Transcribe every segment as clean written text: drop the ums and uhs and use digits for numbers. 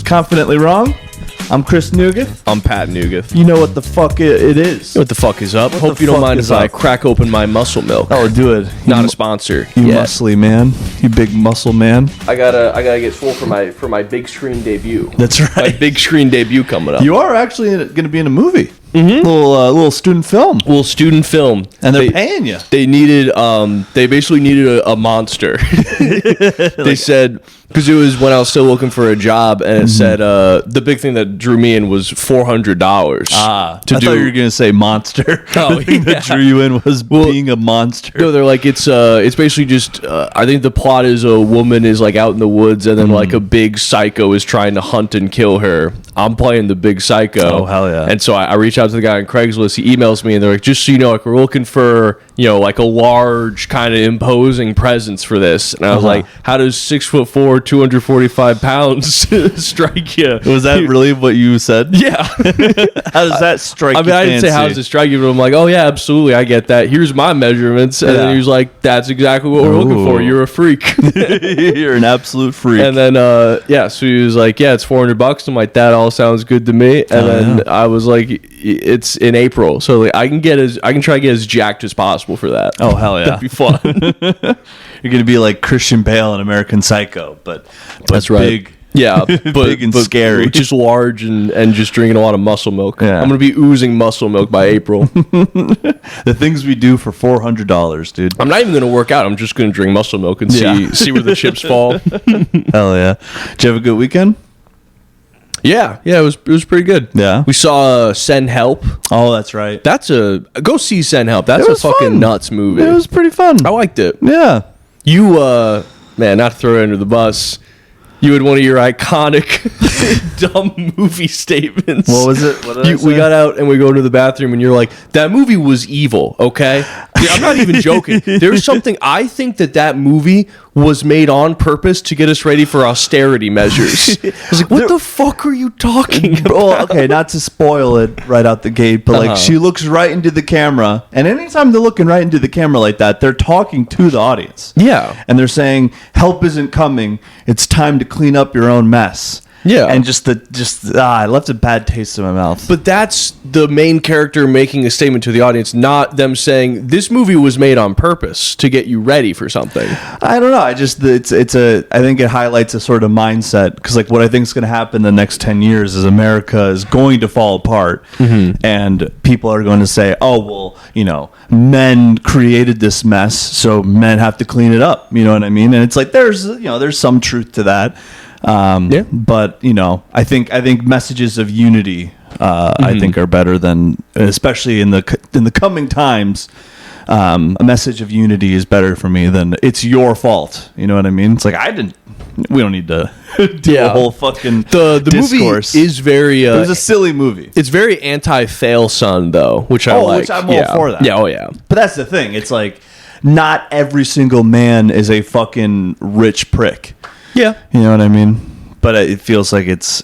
Confidently Wrong. I'm Chris Nugeth. I'm Pat Nugeth. You know what the fuck it is. What the fuck is up? Hope you don't mind if I crack open my muscle milk. Oh, do it. Not a sponsor. You muscly man. You big muscle man. I gotta get full for my big screen debut. That's right. My big screen debut coming up. You are actually going to be in a movie. Mm-hmm. Little student film. Little student film. And they're paying you. They needed, they basically needed a monster. They said, because it was when I was still looking for a job, and it said, the big thing that drew me in was $400. I thought you were going to say monster. Oh, the thing that drew you in was being a monster. No, they're like, it's basically just, I think the plot is a woman is like out in the woods, and then like a big psycho is trying to hunt and kill her. I'm playing the big psycho. Oh, hell yeah. And so I reached out to the guy on Craigslist. He emails me, and they're like, just so you know, like, we're looking for, like a large kind of imposing presence for this. And I was like, how does 6'4", 245 pounds strike you? Was that really what you said? Yeah. How does that strike you? I mean, I didn't say how does it strike you, but I'm like, oh yeah, absolutely, I get that. Here's my measurements. And then he was like, that's exactly what we're looking for. You're a freak. You're an absolute freak. And then, so he was like, yeah, it's $400. I'm like, that all sounds good to me. And then I was like, it's in April, so like, I can try to get as jacked as possible for that. Oh hell yeah, that'd be fun. You're gonna be like Christian Bale in American Psycho, but that's right. Big. Yeah, big and scary. Just large and just drinking a lot of muscle milk. Yeah. I'm going to be oozing muscle milk by April. The things we do for $400, dude. I'm not even going to work out. I'm just going to drink muscle milk and see where the chips fall. Hell yeah. Did you have a good weekend? Yeah, it was pretty good. Yeah. We saw Send Help. Oh, that's right. Go see Send Help. That's a fucking fun. Nuts movie. It was pretty fun. I liked it. Yeah. You, man, not to throw it under the bus, you had one of your iconic dumb movie statements. What was it? What did I say? We got out and we go into the bathroom and you're like, that movie was evil, okay? I'm not even joking. There's something, I think that movie was made on purpose to get us ready for austerity measures. I was like, what the fuck are you talking about? Well, okay, not to spoil it right out the gate, but like she looks right into the camera, and anytime they're looking right into the camera like that, they're talking to the audience. Yeah. And they're saying, help isn't coming. It's time to clean up your own mess. Yeah. And I left a bad taste in my mouth. But that's the main character making a statement to the audience, not them saying this movie was made on purpose to get you ready for something. I don't know. I think it highlights a sort of mindset, because like what I think is going to happen the next 10 years is America is going to fall apart, and people are going to say, oh, well, men created this mess, so men have to clean it up. You know what I mean? And it's like, there's some truth to that. But I think messages of unity I think are better than, especially in the coming times, a message of unity is better for me than it's your fault. You know what I mean? It's like we don't need to do a whole fucking the discourse. Movie is very it was a silly movie. It's very anti-fail son though, which I like. Which I'm all for that. Yeah, oh yeah. But that's the thing. It's like not every single man is a fucking rich prick. Yeah, you know what I mean. But it feels like it's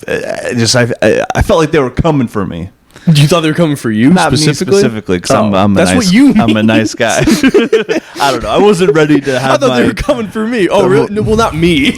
I felt like they were coming for me. You thought they were coming for you? Not specifically? Me specifically, because I'm a nice guy. I don't know. I wasn't ready to have. I thought they were coming for me. Oh, really? No, well, not me.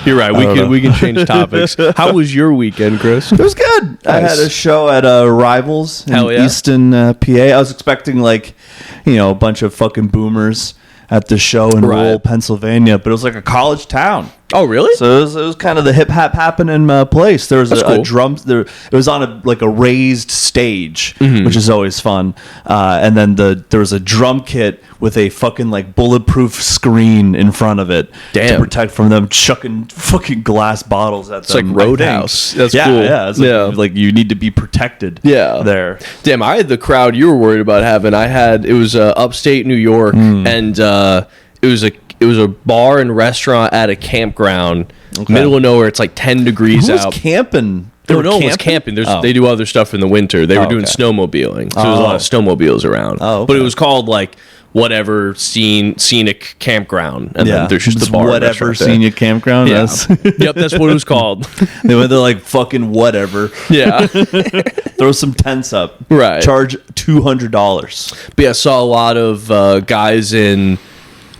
You're right. We can change topics. How was your weekend, Chris? It was good. Nice. I had a show at Rivals in Easton, PA. I was expecting a bunch of fucking boomers at the show in rural Pennsylvania, but it was like a college town. Oh, really? So it was kind of the hip hop happening place. There was a drum. It was on a raised stage, which is always fun. And then there was a drum kit with a fucking bulletproof screen in front of it to protect from them chucking fucking glass bottles at them. It's like Roadhouse. That's cool. Yeah, it's like you need to be protected. Yeah, there. Damn, I had the crowd you were worried about having. It was upstate New York, and it was a bar and restaurant at a campground, middle of nowhere. It's like 10 degrees out. Who was camping? No one was camping. They do other stuff in the winter. They were doing snowmobiling. So there's a lot of snowmobiles around. Oh, okay. But it was called whatever scenic campground. And then there's just the bar. Whatever scenic campground. Yeah. Yep, that's what it was called. They went there fucking whatever. Yeah. Throw some tents up. Right. Charge $200. But yeah, I saw a lot of guys in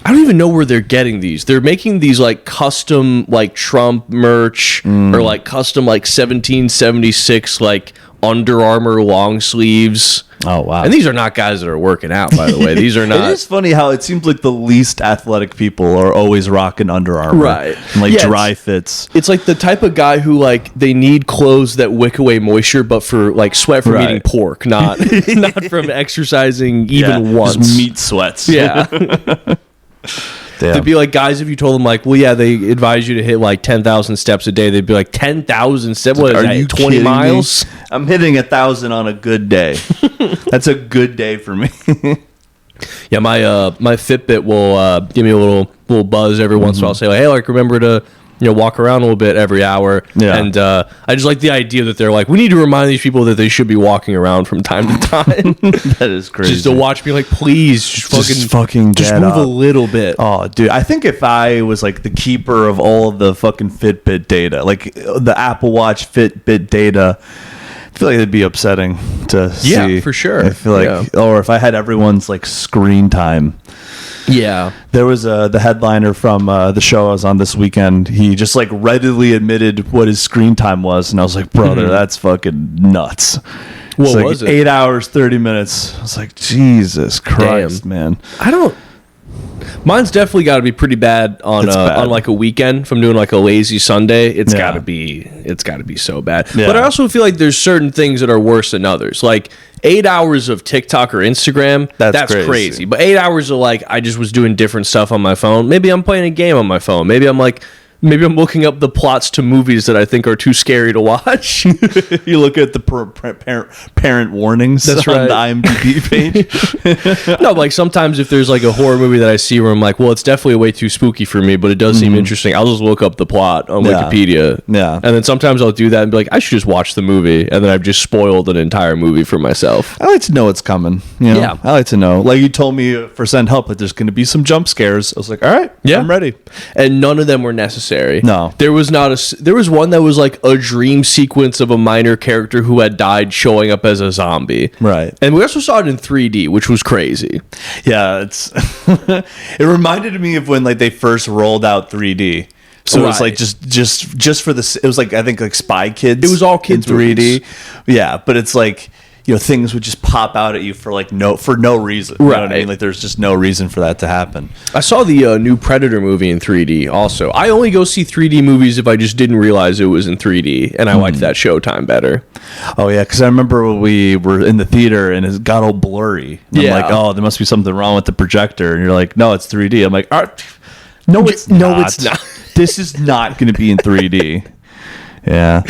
I don't even know where they're getting these. They're making these like custom like Trump merch or like custom like 1776 like Under Armour long sleeves. Oh, wow. And these are not guys that are working out, by the way. These are not. It is funny how it seems like the least athletic people are always rocking Under Armour. Right. And like dry fits. It's like the type of guy who like they need clothes that wick away moisture, but for like sweat from eating pork, not from exercising even once. Just meat sweats. Yeah. Damn. They'd be like, guys, if you told them like, well, yeah, they advise you to hit like 10,000 steps a day, they'd be like, 10,000 steps? What is Are that, you 20 kidding miles? me? I'm hitting 1,000 on a good day. That's a good day for me. Yeah, my Fitbit will give me a little buzz every once in a while. Say, like, hey, like, remember to walk around a little bit every hour. Yeah. And I just like the idea that they're like, we need to remind these people that they should be walking around from time to time. That is crazy. Just to watch me like, please, just fucking just get move up. a little bit. Oh, dude, I think if I was like the keeper of all of the fucking Fitbit data, like the Apple Watch Fitbit data, I feel like it'd be upsetting to see. Yeah, for sure. I feel like, or if I had everyone's like screen time. Yeah. There was the headliner from the show I was on this weekend. He just like readily admitted what his screen time was, and I was like, brother, that's fucking nuts. What like was it? 8 hours, 30 minutes. I was like, Jesus Christ, man. Mine's definitely got to be pretty bad on like a weekend. If I'm doing like a lazy Sunday, it's got to be so bad. Yeah. But I also feel like there's certain things that are worse than others. Like 8 hours of TikTok or Instagram, that's crazy. But 8 hours of like I just was doing different stuff on my phone. Maybe I'm playing a game on my phone. Maybe I'm looking up the plots to movies that I think are too scary to watch. You look at the parent warnings That's on right. the IMDb page. No, like sometimes if there's like a horror movie that I see where I'm like, well, it's definitely way too spooky for me, but it does seem interesting, I'll just look up the plot on Wikipedia. Yeah. And then sometimes I'll do that and be like, I should just watch the movie. And then I've just spoiled an entire movie for myself. I like to know what's coming. You know? Yeah. I like to know. Like you told me for Send Help that there's going to be some jump scares. I was like, all right, Yeah. I'm ready. And none of them were necessary. No. There was there was one that was like a dream sequence of a minor character who had died showing up as a zombie. Right. And we also saw it in 3D, which was crazy. Yeah, it's it reminded me of when like they first rolled out 3D. So it was like just for this. It was like I think like Spy Kids. It was all kids in 3D. movies. Yeah, but it's like things would just pop out at you for like no reason. You know what I mean? Like there's just no reason for that to happen. I saw the new Predator movie in 3D also. I only go see 3D movies if I just didn't realize it was in 3D and I liked that Showtime better. Oh yeah, because I remember when we were in the theater and it got all blurry. And I'm like, oh, there must be something wrong with the projector. And you're like, no, it's 3D. I'm like, no, it's not. This is not going to be in 3D. Yeah,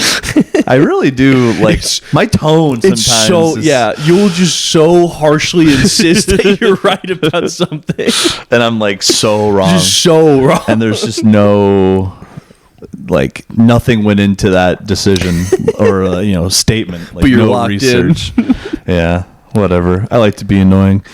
I really do like my tone sometimes. It's so you'll just so harshly insist that you're right about something, and I'm like so wrong, just so wrong, and there's just no like nothing went into that decision or statement. Like, but you're no locked research. in. Yeah, whatever. I like to be annoying.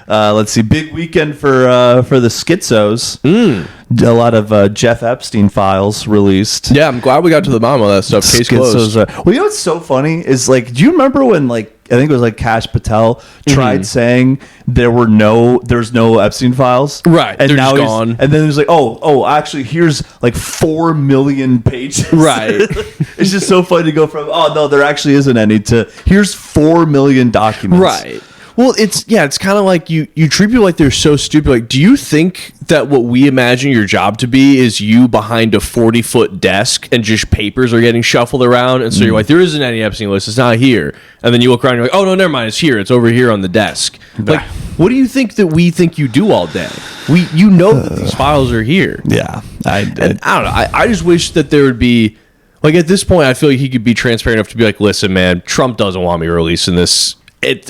Let's see. Big weekend for the schizos. A lot of Jeff Epstein files released. Yeah, I'm glad we got to the bottom of that stuff. Case closed. Well, you know what's so funny is like, do you remember when like I think it was like Kash Patel tried saying there's no Epstein files, right? And they're now just gone. And then there's like, oh, actually, here's like 4 million pages, right? It's just so funny to go from no, there actually isn't any to here's 4 million documents, right? Well, it's kind of like you treat people like they're so stupid. Like, do you think that what we imagine your job to be is you behind a 40-foot desk and just papers are getting shuffled around? And so you're like, there isn't any Epstein list. It's not here. And then you look around and you're like, oh, no, never mind. It's here. It's over here on the desk. Like, what do you think that we think you do all day? You know that these files are here. Yeah. I don't know. I just wish that there would be, like, at this point, I feel like he could be transparent enough to be like, listen, man, Trump doesn't want me releasing this.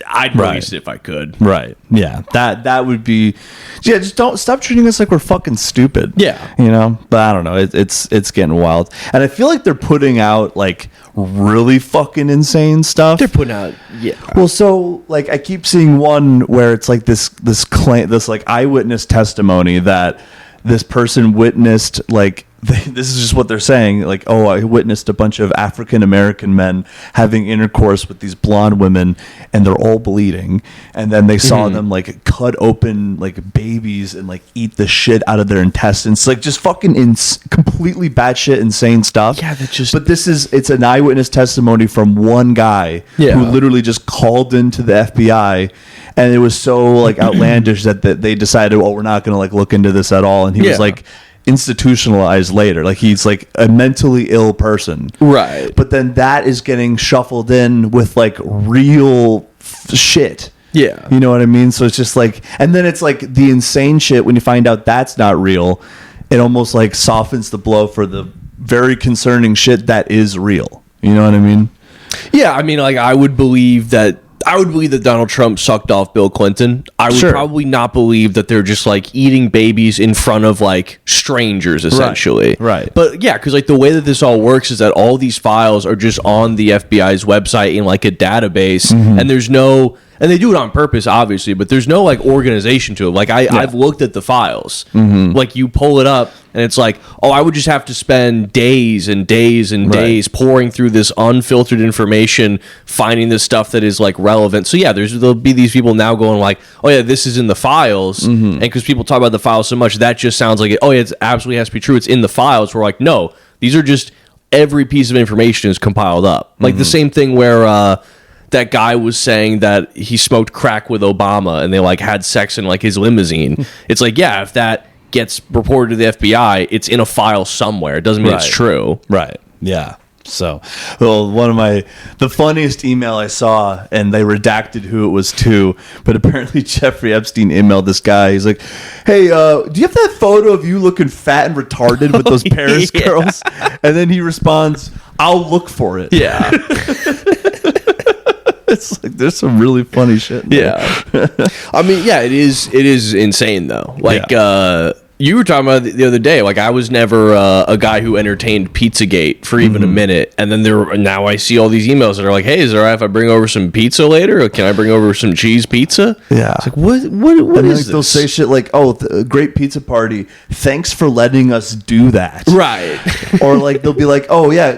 I'd release it if I could. Right. Yeah. That would be. Yeah. Just don't stop treating us like we're fucking stupid. Yeah. But I don't know. It's getting wild, and I feel like they're putting out like really fucking insane stuff. They're putting out. Yeah. Well, so like I keep seeing one where it's like this claim, this like eyewitness testimony that this person witnessed like this is just what they're saying. Like, oh, I witnessed a bunch of African American men having intercourse with these blonde women, and they're all bleeding. And then they saw them like cut open like babies and like eat the shit out of their intestines. Like just fucking completely batshit insane stuff. Yeah, that just. But it's an eyewitness testimony from one guy who literally just called into the FBI. And it was so like outlandish that they decided, oh, we're not going to like look into this at all. And he was like institutionalized later. Like he's like a mentally ill person. Right. But then that is getting shuffled in with like real shit. Yeah. You know what I mean? So it's just like, and then it's like the insane shit when you find out that's not real. It almost like softens the blow for the very concerning shit that is real. You know what I mean? Yeah. I mean, like I would believe that Donald Trump sucked off Bill Clinton. I would probably not believe that they're just like eating babies in front of like strangers, essentially. Right. But yeah, because like the way that this all works is that all these files are just on the FBI's website in like a database, and there's no. And they do it on purpose, obviously, but there's no like organization to it. Like I've looked at the files. Like you pull it up, and it's like, oh, I would just have to spend days and days and days pouring through this unfiltered information, finding the stuff that is like relevant. So yeah, there'll be these people now going like, oh yeah, this is in the files, and because people talk about the files so much, that just sounds like it. Oh yeah, it absolutely has to be true. It's in the files. We're like, no, these are just every piece of information is compiled up. Like the same thing where. That guy was saying that he smoked crack with Obama and they like had sex in like his limousine. It's like, yeah, if that gets reported to the FBI, it's in a file somewhere. It doesn't mean it's true. Right. Yeah. So, well, the funniest email I saw, and they redacted who it was to, but apparently Jeffrey Epstein emailed this guy. He's like, hey, do you have that photo of you looking fat and retarded with those Paris girls? And then he responds, I'll look for it. Yeah. It's like there's some really funny shit. Yeah. I mean, yeah, it is insane though. Like you were talking about the other day, like I was never a guy who entertained Pizzagate for even a minute, and then now I see all these emails that are like, "Hey, is it all right if I bring over some pizza later? Or can I bring over some cheese pizza?" Yeah, it's like what is like, this? They'll say shit like, "Oh, great pizza party! Thanks for letting us do that." Right. Or like they'll be like, "Oh yeah,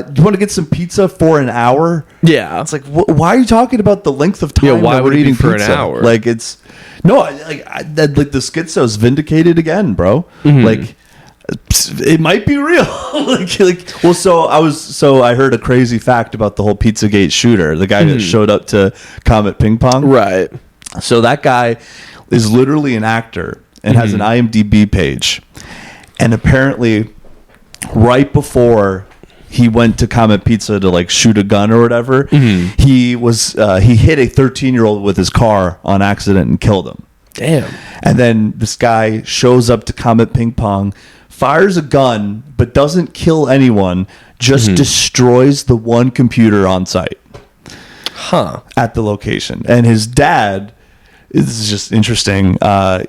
do you want to get some pizza for an hour?" Yeah, it's like, why are you talking about the length of time? Yeah, why would we're eating for pizza? An hour? Like it's. No, like the schizo's vindicated again, bro. Like it might be real. So I heard a crazy fact about the whole Pizzagate shooter, the guy that showed up to Comet Ping Pong. Right. So that guy is literally an actor and has an IMDb page, and apparently, right before he went to Comet Pizza to like shoot a gun or whatever, he hit a 13-year-old with his car on accident and killed him. Damn. And then this guy shows up to Comet Ping Pong, fires a gun, but doesn't kill anyone, just destroys the one computer on site. At the location. And his dad, this is just interesting,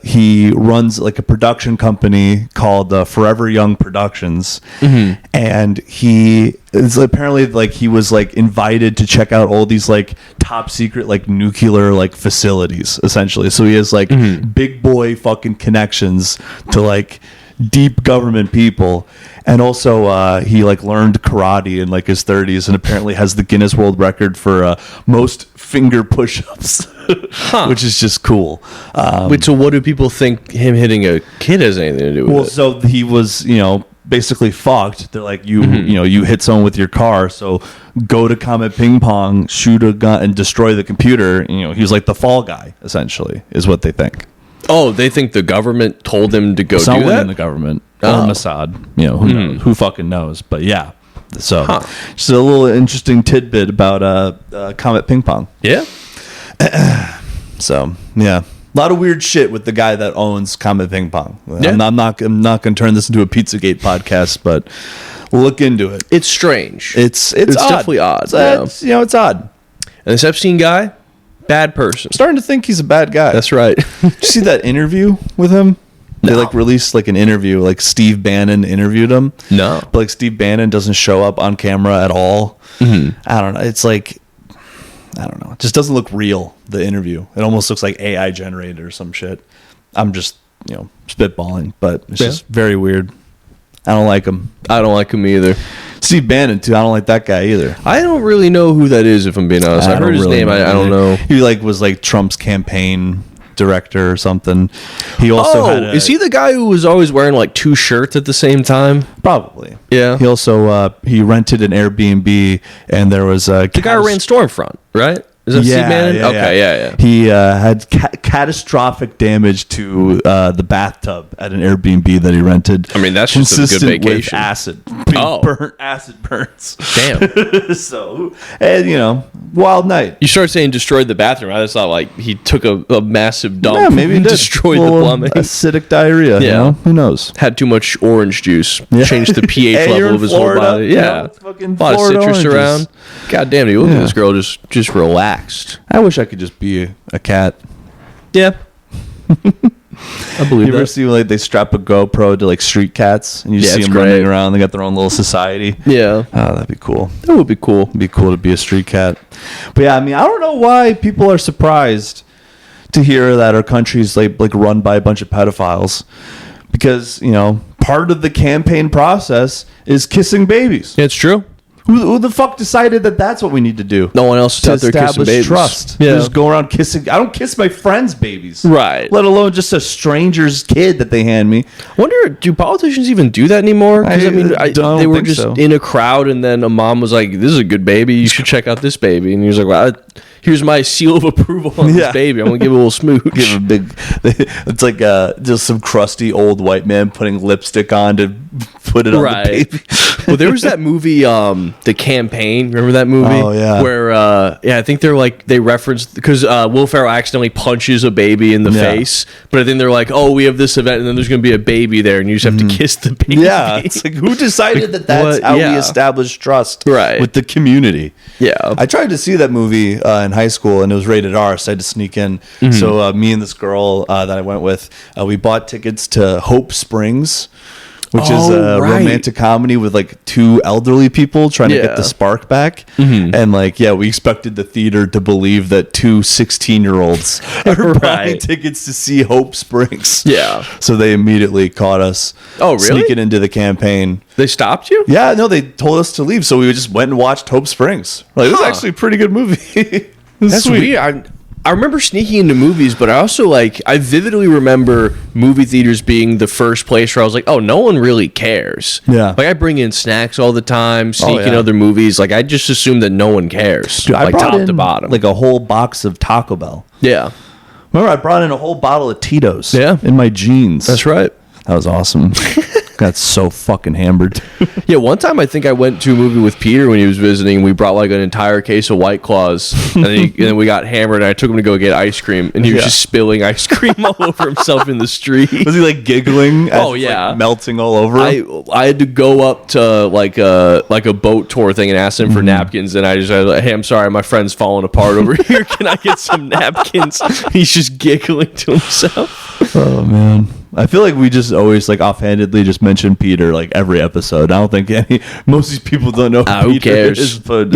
he runs like a production company called Forever Young Productions, and it's apparently like he was like invited to check out all these like top secret like nuclear like facilities essentially. So he has like big boy fucking connections to like deep government people, and also he like learned karate in like his 30s and apparently has the Guinness World Record for most finger push-ups. Which is just cool. Wait, so what do people think him hitting a kid has anything to do with it? Well, so he was, basically fucked. They're like, you hit someone with your car, so go to Comet Ping Pong, shoot a gun, and destroy the computer. He was like the fall guy, essentially, is what they think. Oh, they think the government told him to go Someone do that? in the government. Or Mossad. Who knows? Who fucking knows? But yeah. So, just a little interesting tidbit about Comet Ping Pong. Yeah. So yeah, a lot of weird shit with the guy that owns Comet Ping Pong. Yeah. I'm not going to turn this into a Pizzagate podcast, but we'll look into it. It's strange. It's odd. Definitely odd. It's odd. And this Epstein guy, bad person. I'm starting to think he's a bad guy. That's right. Did you see that interview with him? No. They like released like an interview, like Steve Bannon interviewed him. No, but like Steve Bannon doesn't show up on camera at all. I don't know. It's like, I don't know. It just doesn't look real, the interview. It almost looks like AI generated or some shit. I'm just, spitballing, but it's just very weird. I don't like him. I don't like him either. Steve Bannon too. I don't like that guy either. I don't really know who that is, if I'm being honest. I heard his name. I don't know. He was Trump's campaign director or something. He also is he the guy who was always wearing like 2 shirts at the same time? Probably. Yeah. He also he rented an Airbnb, and there was a the guy who ran Stormfront, right? Is that Steve Bannon? Yeah, okay, yeah. He had catastrophic damage to the bathtub at an Airbnb that he rented. I mean, that's just a good vacation. With acid. Acid burns. Damn. So, and wild night. You start saying destroyed the bathroom. I just thought like he took a massive dump. Yeah, maybe he did. Destroyed the plumbing. Acidic diarrhea. Yeah. Who knows? Had too much orange juice. Changed the pH level of his whole body. Yeah. A lot of citrus around. God damn it. Look at this girl just relaxed. I wish I could just be a cat. Yeah. I believe you ever see they strap a GoPro to street cats and you see them running around? They got their own little society. Yeah. Oh, that'd be cool. That would be cool. It'd be cool to be a street cat. But yeah, I mean, I don't know why people are surprised to hear that our country's like run by a bunch of pedophiles, because part of the campaign process is kissing babies. It's true. Who the fuck decided that that's what we need to do? No one else is out there kissing babies. Trust. Yeah. Just go around kissing. I don't kiss my friends' babies. Right. Let alone just a stranger's kid that they hand me. I wonder, do politicians even do that anymore? Because they were just in a crowd, and then a mom was like, "This is a good baby. You should check out this baby." And he was like, "Well, here's my seal of approval on this baby. I'm gonna give it a little smooch." Give a big. It's like just some crusty old white man putting lipstick on to put it on the baby. Well, there was that movie, The Campaign. Remember that movie? Oh yeah. Where I think they referenced, because Will Ferrell accidentally punches a baby in the face, but then they're like, "Oh, we have this event, and then there's gonna be a baby there, and you just have to kiss the baby." Yeah. It's like, who decided that's how we establish trust with the community? Yeah. I tried to see that movie in high school, and it was rated R, so I had to sneak in. So me and this girl that I went with, we bought tickets to Hope Springs, which is a romantic comedy with 2 elderly people trying to get the spark back. And we expected the theater to believe that 2 16-year-olds are buying tickets to see Hope Springs. Yeah. So they immediately caught us sneaking into the campaign. They stopped you? Yeah, no, they told us to leave, so we just went and watched Hope Springs. It was actually a pretty good movie. That's sweet. Weird. I remember sneaking into movies, but I also I vividly remember movie theaters being the first place where I was like, oh, no one really cares. Yeah. I bring in snacks all the time, sneak in other movies. I just assume that no one cares. Dude, I brought top in to bottom. a whole box of Taco Bell. Yeah. Remember, I brought in a whole bottle of Tito's in my jeans. That's right. That was awesome. Got so fucking hammered. Yeah, one time I think I went to a movie with Peter when he was visiting. We brought an entire case of White Claws, and then we got hammered, and I took him to go get ice cream, and he was just spilling ice cream all over himself in the street. Was he giggling? Oh yeah, melting all over him? I had to go up to a boat tour thing and ask him for napkins, and I just said, "Hey, I'm sorry, my friend's falling apart over here. Can I get some napkins?" He's just giggling to himself. Oh man. I feel like we just always offhandedly just mention Peter every episode. I don't think most of these people don't know who Peter cares? is, but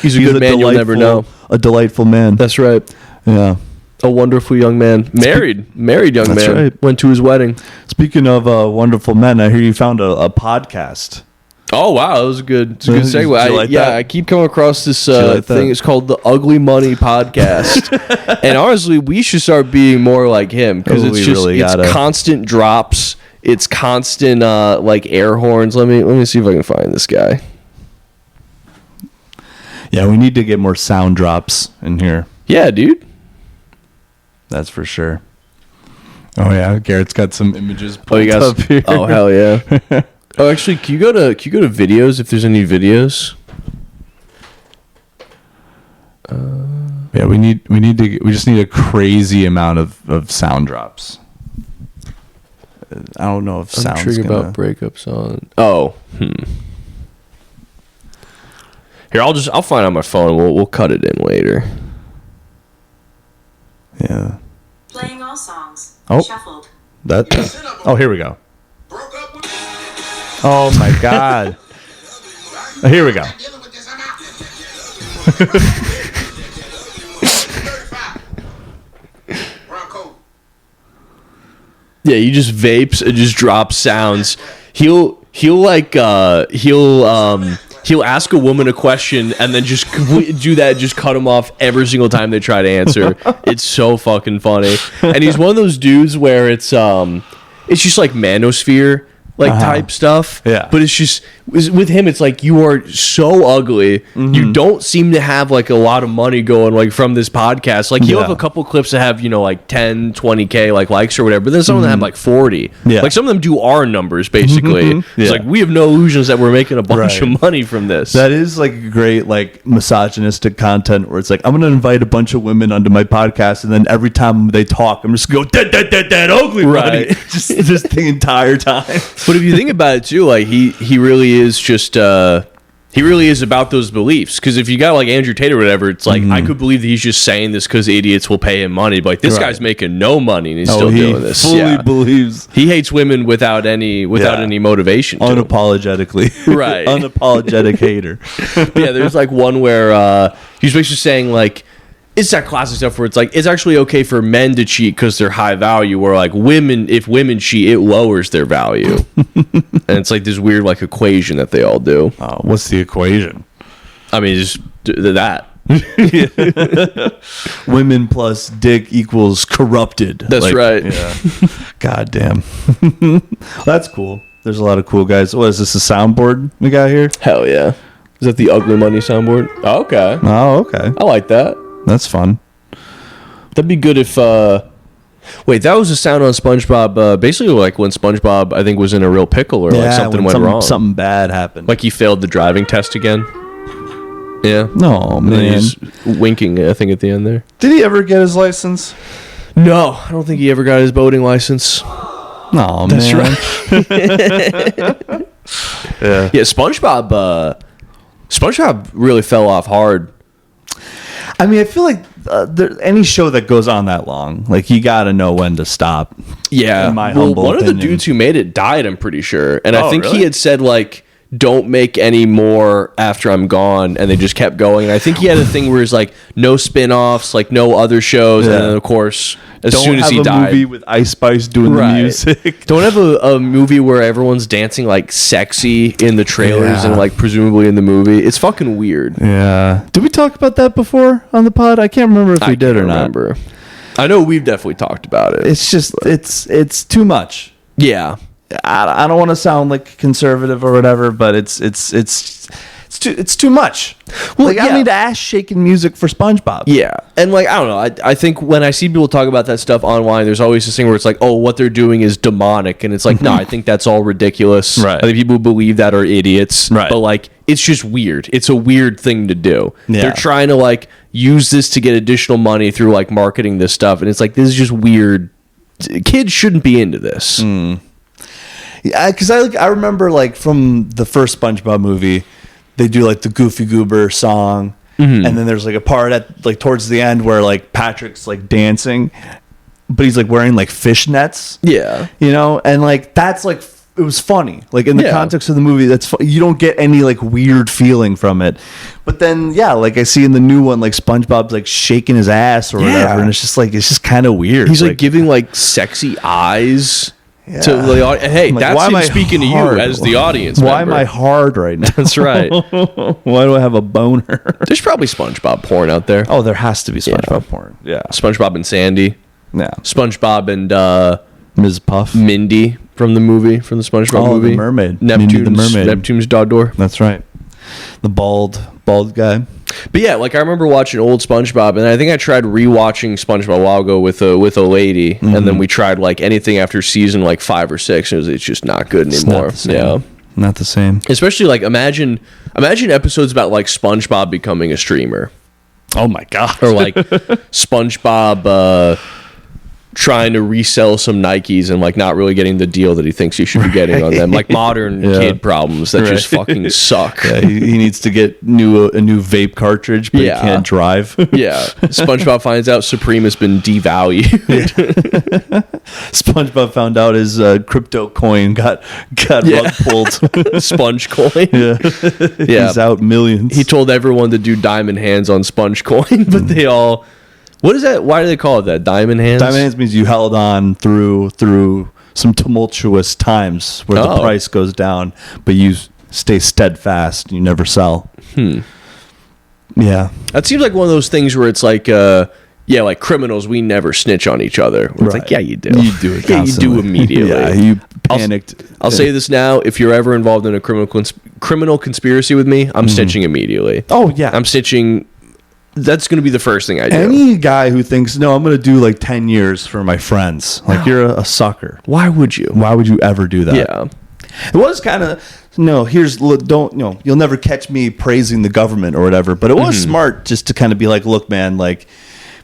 he's a good man. You'll never know. A delightful man. That's right. Yeah. A wonderful young man. Married young man. That's right. Went to his wedding. Speaking of wonderful men, I hear you found a podcast. Oh wow, that was good. It's a good segue. I keep coming across this thing. It's called the Ugly Money Podcast, and honestly, we should start being more like him, because it's constant drops. It's constant air horns. Let me see if I can find this guy. Yeah, we need to get more sound drops in here. Yeah, dude. That's for sure. Oh yeah, Garrett's got some images. Oh, you guys. Oh hell yeah. Oh, actually, can you go to videos if there's any videos? Yeah, we just need a crazy amount of sound drops. I don't know if sound's intrigued about breakups on. Oh, Here, I'll find it on my phone. And we'll cut it in later. Yeah. Playing all songs. Oh, Shuffled. Oh, here we go. Oh my God. Oh, here we go. Yeah, you just vapes and just drop sounds. He'll he'll ask a woman a question and then just do that, just cut him off every single time they try to answer. It's so fucking funny. And he's one of those dudes where it's just like manosphere type stuff. Yeah. But it's just with him, it's like, you are so ugly. You don't seem to have like a lot of money going like from this podcast. Like he'll have a couple clips that have, like 10, 20K like likes or whatever, but then some of them have like 40. Yeah. Like some of them do our numbers basically. It's like, we have no illusions that we're making a bunch of money from this. That is like a great like misogynistic content where it's like, I'm gonna invite a bunch of women onto my podcast, and then every time they talk, I'm just go that ugly, Right. buddy. just the entire time. But if you think about it too, like he really is just he really is about those beliefs. Because if you got like Andrew Tate or whatever, it's like, I could believe that he's just saying this because idiots will pay him money. But like, this guy's making no money and he's still doing this. Fully believes. He hates women without any motivation. To him. Unapologetically. Right. Unapologetic hater. Yeah, there's like one where he's basically saying like, it's that classic stuff where it's like, it's actually okay for men to cheat because they're high value, where like if women cheat, it lowers their value. And it's like this weird like equation that they all do. Oh, what's the equation? I mean, just that. Women plus dick equals corrupted. That's right. Yeah. God damn. That's cool. There's a lot of cool guys. What is this, a soundboard we got here? Hell yeah. Is that the Ugly Money soundboard? Oh, okay. Oh, okay. I like that. That's fun. That'd be good if wait, that was a sound on SpongeBob, basically like when SpongeBob I think was in a real pickle or like something went wrong. Something bad happened. Like he failed the driving test again. Yeah. No, And then man. he's winking, I think, at the end there. Did he ever get his license? No, I don't think he ever got his boating license. No, That's man. Yeah. Yeah, SpongeBob really fell off hard. I mean, I feel like any show that goes on that long, like, you got to know when to stop. Yeah. In my humble one opinion. of the dudes who made it died, I'm pretty sure. And I think really? he had said, like, don't make any more after I'm gone. And they just kept going. And I think he had a thing where it's like, no spin-offs, like, no other shows. Yeah. And then, of course, as Don't soon as have he a died. movie with Ice Spice doing the music. Don't have a movie where everyone's dancing, like, sexy in the trailers and, like, presumably in the movie. It's fucking weird. Yeah. Did we talk about that before on the pod? I can't remember if we did or not. I know we've definitely talked about it. It's just, it's too much. Yeah. I don't want to sound like conservative or whatever, but it's too much. Well, like, I don't need ass shaking music for SpongeBob. Yeah. And like, I don't know. I think when I see people talk about that stuff online, there's always this thing where it's like, oh, what they're doing is demonic. And it's like, no, I think that's all ridiculous. Right. I think people who believe that are idiots. Right. But like, it's just weird. It's a weird thing to do. Yeah. They're trying to like use this to get additional money through like marketing this stuff. And it's like, this is just weird. Kids shouldn't be into this. Yeah, because I remember like from the first SpongeBob movie, they do like the Goofy Goober song, and then there's like a part at like towards the end where like Patrick's like dancing, but he's like wearing like fishnets. Yeah. You know, and like that's like it was funny. Like in the context of the movie, that's you don't get any like weird feeling from it. But then like I see in the new one, like SpongeBob's like shaking his ass or whatever, and it's just kind of weird. He's like giving like sexy eyes. To the audience. Hey, like, that's him speaking to you as the audience. Why am I hard right now? That's right. Why do I have a boner? There's probably SpongeBob porn out there. Oh, there has to be SpongeBob porn. Yeah. SpongeBob and Sandy. Yeah. SpongeBob and Ms. Puff. Mindy from the SpongeBob movie. The mermaid. Neptune's, Mindy the mermaid. Neptune's daughter. That's right. The bald guy. But yeah, like I remember watching old SpongeBob, and I think I tried rewatching SpongeBob a while ago with a lady, and then we tried like anything after season like 5 or 6, and it's just not good anymore. Not the same. Especially like imagine episodes about like SpongeBob becoming a streamer. Oh my god. Or like SpongeBob trying to resell some Nikes and like not really getting the deal that he thinks he should be getting on them. Like modern kid problems that just fucking suck. Yeah, he needs to get a new vape cartridge, but he can't drive. Yeah. SpongeBob finds out Supreme has been devalued. SpongeBob found out his crypto coin got rug pulled. Sponge coin. Yeah. He's out millions. He told everyone to do diamond hands on Sponge coin, but they all... What is that? Why do they call it that? Diamond hands? Diamond hands means you held on through some tumultuous times where the price goes down, but you stay steadfast. You never sell. Yeah. That seems like one of those things where it's like, like criminals, we never snitch on each other. Where it's like, yeah, you do. You do it Yeah, you do immediately. Yeah, you panicked. I'll say this now. If you're ever involved in a criminal conspiracy with me, I'm snitching immediately. Oh, yeah. I'm snitching. That's going to be the first thing I do. Any guy who thinks, no, I'm going to do like 10 years for my friends, like you're a sucker. Why would you? Why would you ever do that? Yeah. It was kind of, you'll never catch me praising the government or whatever, but it was smart just to kind of be like, look, man, like,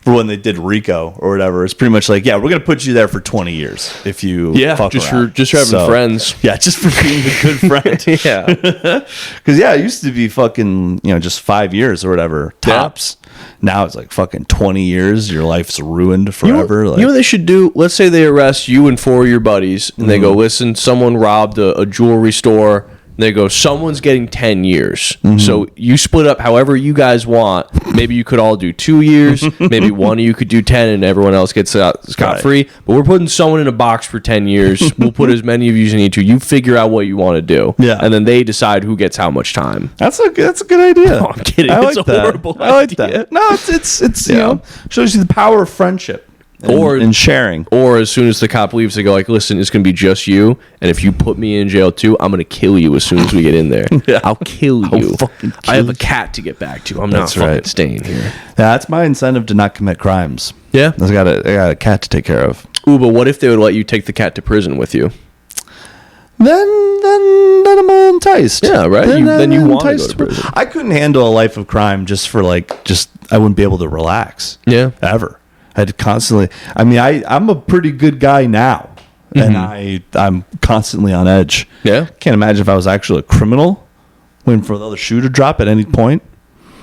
for when they did Rico or whatever, it's pretty much like, yeah, we're gonna put you there for 20 years if you fuck just around. for having friends. Yeah, just for being a good friend. Yeah, because it used to be fucking just 5 years or whatever tops. Now it's like fucking 20 years. Your life's ruined forever. You know what they should do? Let's say they arrest you and 4 of your buddies, and they go, listen, someone robbed a jewelry store. They go, someone's getting 10 years. So you split up however you guys want. Maybe you could all do 2 years. Maybe one of you could do 10 and everyone else gets scot-free. But we're putting someone in a box for 10 years. We'll put as many of you as you need to. You figure out what you want to do. Yeah. And then they decide who gets how much time. That's a good idea. No, I'm kidding. It's a horrible idea. I like that. No, it's shows you the power of friendship. And sharing. Or as soon as the cop leaves, they go like, listen, it's going to be just you. And if you put me in jail too, I'm going to kill you as soon as we get in there. I'll kill you. I have a cat to get back to. I'm not fucking staying here. Yeah, that's my incentive to not commit crimes. Yeah. I got a cat to take care of. Ooh, but what if they would let you take the cat to prison with you? Then I'm all enticed. Yeah, right. Then you want to go to prison. I couldn't handle a life of crime just I wouldn't be able to relax. Yeah. Ever. I'd constantly. I mean, I'm a pretty good guy now, and I'm constantly on edge. Yeah, can't imagine if I was actually a criminal, waiting for the other shoe to drop at any point.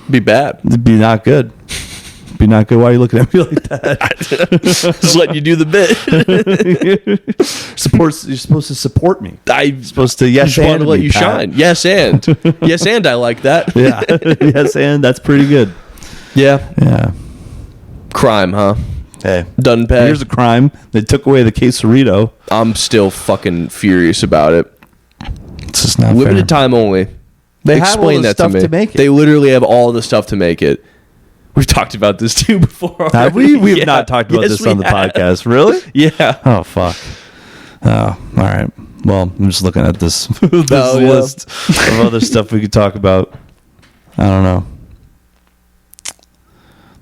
Be bad. It'd be not good. Be not good. Why are you looking at me like that? Just letting you do the bit. You're supposed to support me. I'm supposed to just want to let you shine. Yes, and yes, and I like that. Yeah. Yes, and that's pretty good. Yeah. Yeah. Crime, huh? Hey, doesn't pay. Here's a crime. They took away the quesarito. I'm still fucking furious about it. It's just not limited fair. time only. They explain that to me. To make it. They literally have all the stuff to make it. We've talked about this too before. Have we? We have not talked about this on the podcast. Really? Yeah. Oh fuck. Oh, all right. Well, I'm just looking at this list of other stuff we could talk about. I don't know.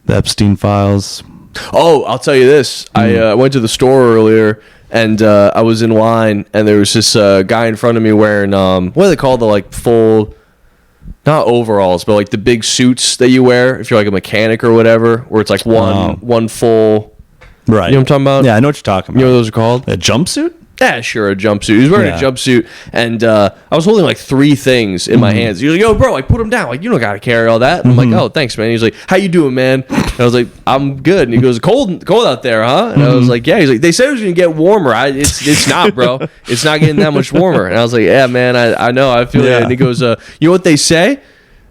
The Epstein files. Oh, I'll tell you this. I went to the store earlier, and I was in line, and there was this guy in front of me wearing, what do they call the, like, full, not overalls, but, like, the big suits that you wear if you're, like, a mechanic or whatever, where it's, like, one full... Right. You know what I'm talking about? Yeah, I know what you're talking about. You know what those are called? A jumpsuit? Yeah, sure, a jumpsuit. He was wearing a jumpsuit, and I was holding like 3 things in my hands. He was like, yo, bro, like, put them down. Like, you don't got to carry all that. And I'm like, oh, thanks, man. He's like, how you doing, man? And I was like, I'm good. And he goes, cold out there, huh? And I was like, yeah. He's like, they said it was going to get warmer. It's not, bro. It's not getting that much warmer. And I was like, yeah, man, I know. I feel it. And he goes, you know what they say?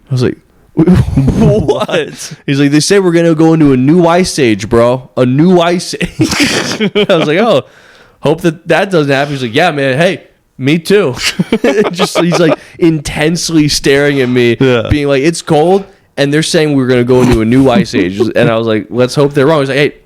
I was like, what? He's like, they say we're going to go into a new ice age, bro. A new ice age. I was like, oh. Hope that doesn't happen. He's like, yeah, man. Hey, me too. Just he's like intensely staring at me, being like, it's cold, and they're saying we're gonna go into a new ice age. And I was like, let's hope they're wrong. He's like, hey,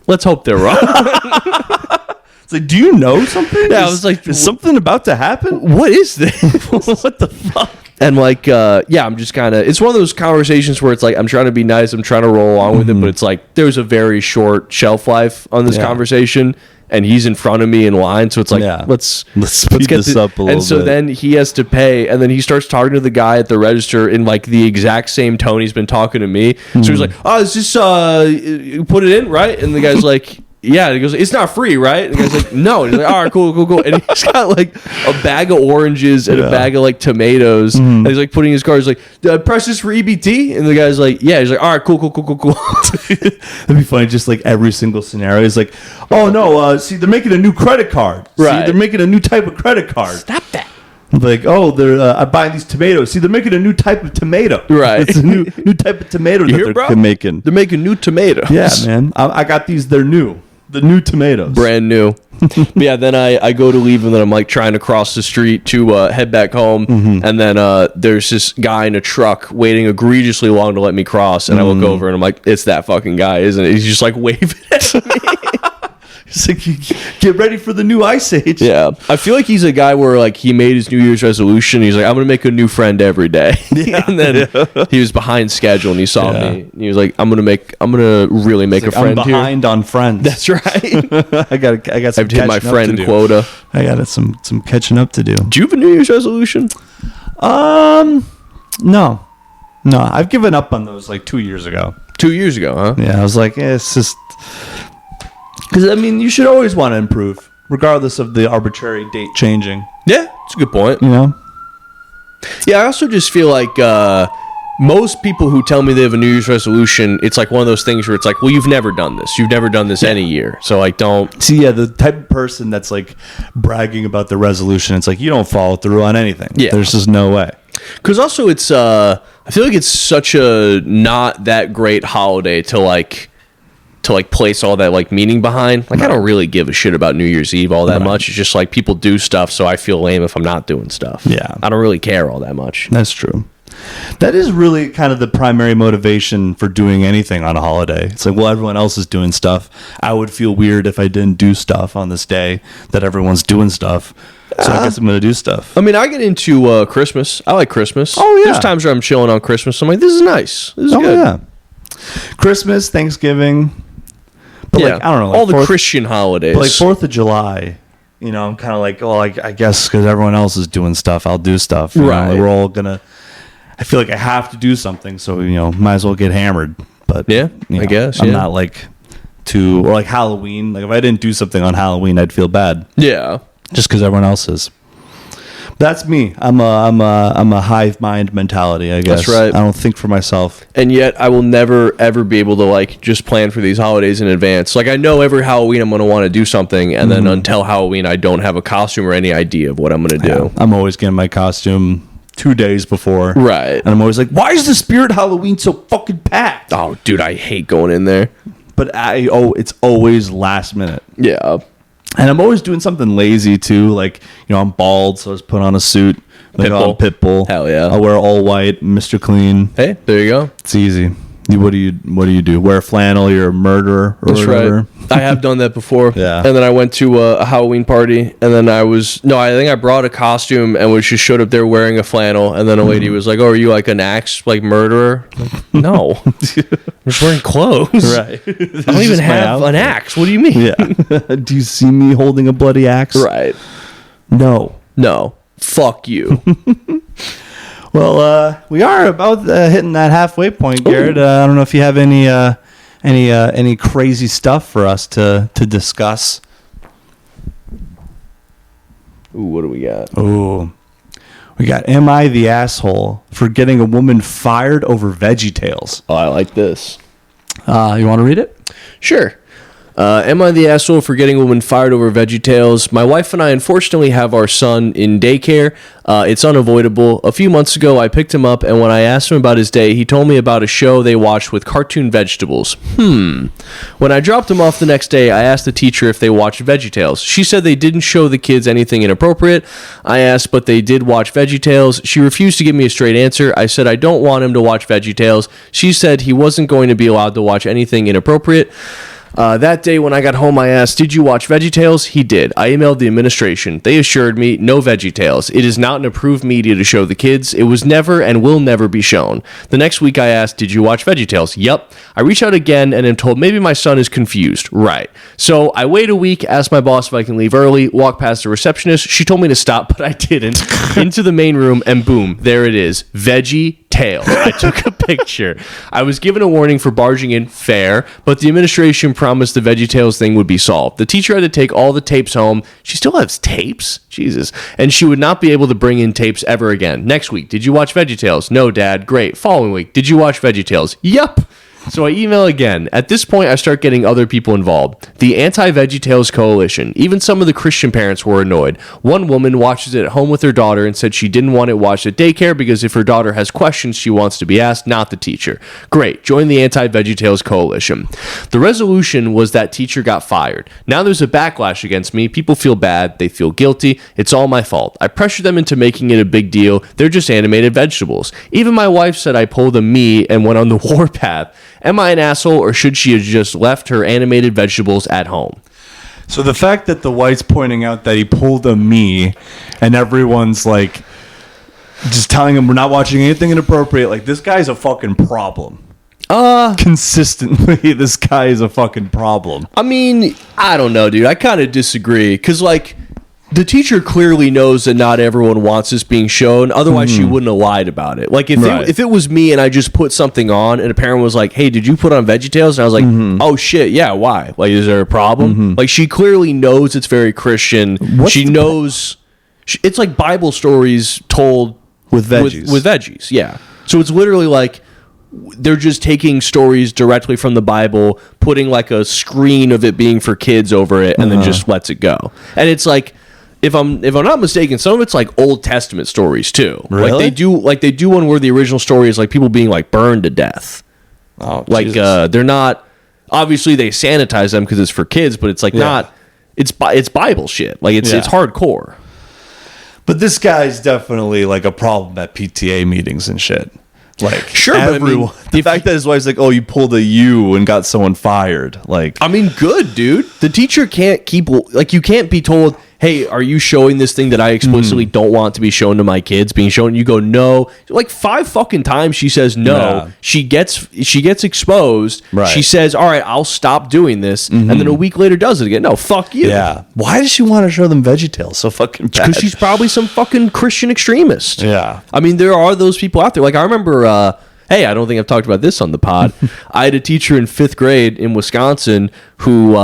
let's hope they're wrong. It's like, do you know something? Yeah, I was like, is something about to happen? What is this? What the fuck? And like, I'm just kind of, it's one of those conversations where it's like, I'm trying to be nice, I'm trying to roll along with it, but it's like, there's a very short shelf life on this conversation. And he's in front of me in line, so it's like, let's speed this up a little bit. And so then he has to pay, and then he starts talking to the guy at the register in like the exact same tone he's been talking to me. So he's like, "Oh, is this put it in right?" And the guy's like, "Yeah." And he goes, "It's not free, right?" And the guy's like, "No." And he's like, "All right, cool." And he's got like a bag of oranges and a bag of like tomatoes, and he's like putting his card. He's like, "Press this for EBT," and the guy's like, "Yeah." He's like, "All right, cool." That'd be funny. Just like every single scenario is like, "Oh no, see, they're making a new credit card. Right. See, they're making a new type of credit card. Stop that." Like, oh, they're I'm buying these tomatoes. See, they're making a new type of tomato. Right. It's a new type of tomato They're making. making new tomato. Yeah, man. I got these. They're new. The new tomatoes. Brand new. But yeah, then I go to leave, and then I'm like trying to cross the street to head back home, and then there's this guy in a truck waiting egregiously long to let me cross, and I look over and I'm like, it's that fucking guy, isn't it? He's just like waving at me. It's like, get ready for the new ice age. Yeah, I feel like he's a guy where like he made his New Year's resolution. He's like, I'm gonna make a new friend every day. And then he was behind schedule, and he saw me. And he was like, I'm gonna really make a friend I'm here. behind on friends. That's right. I got some. I've hit my friend quota. I got some catching up to do. Do you have a New Year's resolution? No. I've given up on those like 2 years ago. 2 years ago, huh? Yeah, I was like, it's just because I mean, you should always want to improve, regardless of the arbitrary date changing. Yeah, it's a good point. You know. Yeah, I also just feel like most people who tell me they have a New Year's resolution, it's like one of those things where it's like, well, you've never done this. You've never done this any year. So, like, don't... See, yeah, the type of person that's, like, bragging about the resolution, it's like, you don't follow through on anything. Yeah. There's just no way. Because also it's... I feel like it's such a not that great holiday to place all that, like, meaning behind. Like, I don't really give a shit about New Year's Eve all that much. It's just, like, people do stuff, so I feel lame if I'm not doing stuff. Yeah. I don't really care all that much. That's true. That is really kind of the primary motivation for doing anything on a holiday. It's like, well, everyone else is doing stuff. I would feel weird if I didn't do stuff on this day that everyone's doing stuff. So I guess I'm going to do stuff. I mean, I get into Christmas. I like Christmas. Oh, yeah. There's times where I'm chilling on Christmas. I'm like, this is nice. This is good. Yeah. Christmas, Thanksgiving. But, Yeah. like, I don't know. Like all the Christian holidays. But like 4th of July, you know, I'm kind of like, oh, I guess because everyone else is doing stuff, I'll do stuff. You know, Right. like, we're all going to... I feel like I have to do something, so, you know, might as well get hammered. But Yeah, you know, I guess, I'm yeah. not like or like Halloween. Like if I didn't do something on Halloween, I'd feel bad Yeah. just because everyone else is. That's me. I'm a hive mind mentality, I guess. That's right. I don't think for myself. And yet I will never ever be able to like just plan for these holidays in advance. Like I know every Halloween I'm going to want to do something, and then until Halloween I don't have a costume or any idea of what I'm going to do. Yeah, I'm always getting my costume 2 days before. Right. And I'm always like, why is the Spirit Halloween so fucking packed? Oh, dude, I hate going in there. But it's always last minute. Yeah. And I'm always doing something lazy too. Like, you know, I'm bald, so I just put on a suit. Like Pitbull. Pitbull. Hell yeah. I'll wear all white, Mr. Clean. Hey, there you go. It's easy. What do you do? Wear flannel? You're a murderer or That's whatever. right. I have done that before. Yeah. And then I went to a Halloween party, and then I think I brought a costume and was just showed up there wearing a flannel, and then a lady was like, "Oh, are you like an axe like murderer?" Like, no, I'm just wearing clothes. Right. I don't even have an axe. What do you mean? Yeah. Do you see me holding a bloody axe? Right. No. Fuck you. Well, we are about hitting that halfway point, Garrett. I don't know if you have any crazy stuff for us to discuss. Ooh, what do we got? Ooh, we got "Am I the asshole for getting a woman fired over VeggieTales?" Oh, I like this. You want to read it? Sure. Am I the asshole for getting a woman fired over VeggieTales? My wife and I unfortunately have our son in daycare. It's unavoidable. A few months ago, I picked him up, and when I asked him about his day, he told me about a show they watched with cartoon vegetables. When I dropped him off the next day, I asked the teacher if they watched VeggieTales. She said they didn't show the kids anything inappropriate. I asked, but they did watch VeggieTales. She refused to give me a straight answer. I said I don't want him to watch VeggieTales. She said he wasn't going to be allowed to watch anything inappropriate. That day when I got home, I asked, did you watch VeggieTales? He did. I emailed the administration. They assured me, no VeggieTales. It is not an approved media to show the kids. It was never and will never be shown. The next week I asked, did you watch VeggieTales? Yep. I reach out again and am told maybe my son is confused. Right. So I wait a week, ask my boss if I can leave early, walk past the receptionist. She told me to stop, but I didn't. Into the main room, and boom, there it is. VeggieTales. I took a picture. I was given a warning for barging in, fair, but the administration promised the VeggieTales thing would be solved. The teacher had to take all the tapes home. She still has tapes? Jesus. And she would not be able to bring in tapes ever again. Next week, did you watch VeggieTales? No, Dad. Great. Following week, did you watch VeggieTales? Yup. So I email again. At this point, I start getting other people involved. The Anti-VeggieTales Coalition. Even some of the Christian parents were annoyed. One woman watches it at home with her daughter and said she didn't want it watched at daycare because if her daughter has questions, she wants to be asked, not the teacher. Great. Join the Anti-VeggieTales Coalition. The resolution was that teacher got fired. Now there's a backlash against me. People feel bad. They feel guilty. It's all my fault. I pressured them into making it a big deal. They're just animated vegetables. Even my wife said I pulled a me and went on the warpath. Am I an asshole, or should she have just left her animated vegetables at home? So the fact that the wife's pointing out that he pulled a me, and everyone's like, just telling him we're not watching anything inappropriate, like, this guy's a fucking problem. Consistently, this guy is a fucking problem. I mean, I don't know, dude. I kind of disagree, because, like, the teacher clearly knows that not everyone wants this being shown. Otherwise, she wouldn't have lied about it. Like, if it was me and I just put something on and a parent was like, hey, did you put on VeggieTales? And I was like, oh, shit, yeah, why? Like, is there a problem? Like, she clearly knows it's very Christian. She knows... It's like Bible stories told... With veggies. With veggies, yeah. So it's literally like... They're just taking stories directly from the Bible, putting, like, a screen of it being for kids over it, and then just lets it go. And it's like... If I'm not mistaken, some of it's like Old Testament stories too. Really? Like they do one where the original story is like people being like burned to death. Oh, like they're not, obviously they sanitize them because it's for kids, but it's like not. It's Bible shit. Like it's hardcore. But this guy's definitely like a problem at PTA meetings and shit. Like, sure, everyone. But I mean, the fact that his wife's like, "Oh, you pulled a U and got someone fired." Like, I mean, good, dude. The teacher can't keep, like, you can't be told, hey, are you showing this thing that I explicitly don't want to be shown to my kids being shown? You go, no. Like 5 fucking times she says no. Yeah. She gets exposed. Right. She says, all right, I'll stop doing this. And then a week later does it again. No, fuck you. Yeah. Why does she want to show them VeggieTales so fucking bad? Because she's probably some fucking Christian extremist. Yeah. I mean, there are those people out there. Like, I remember... hey, I don't think I've talked about this on the pod. I had a teacher in 5th grade in Wisconsin who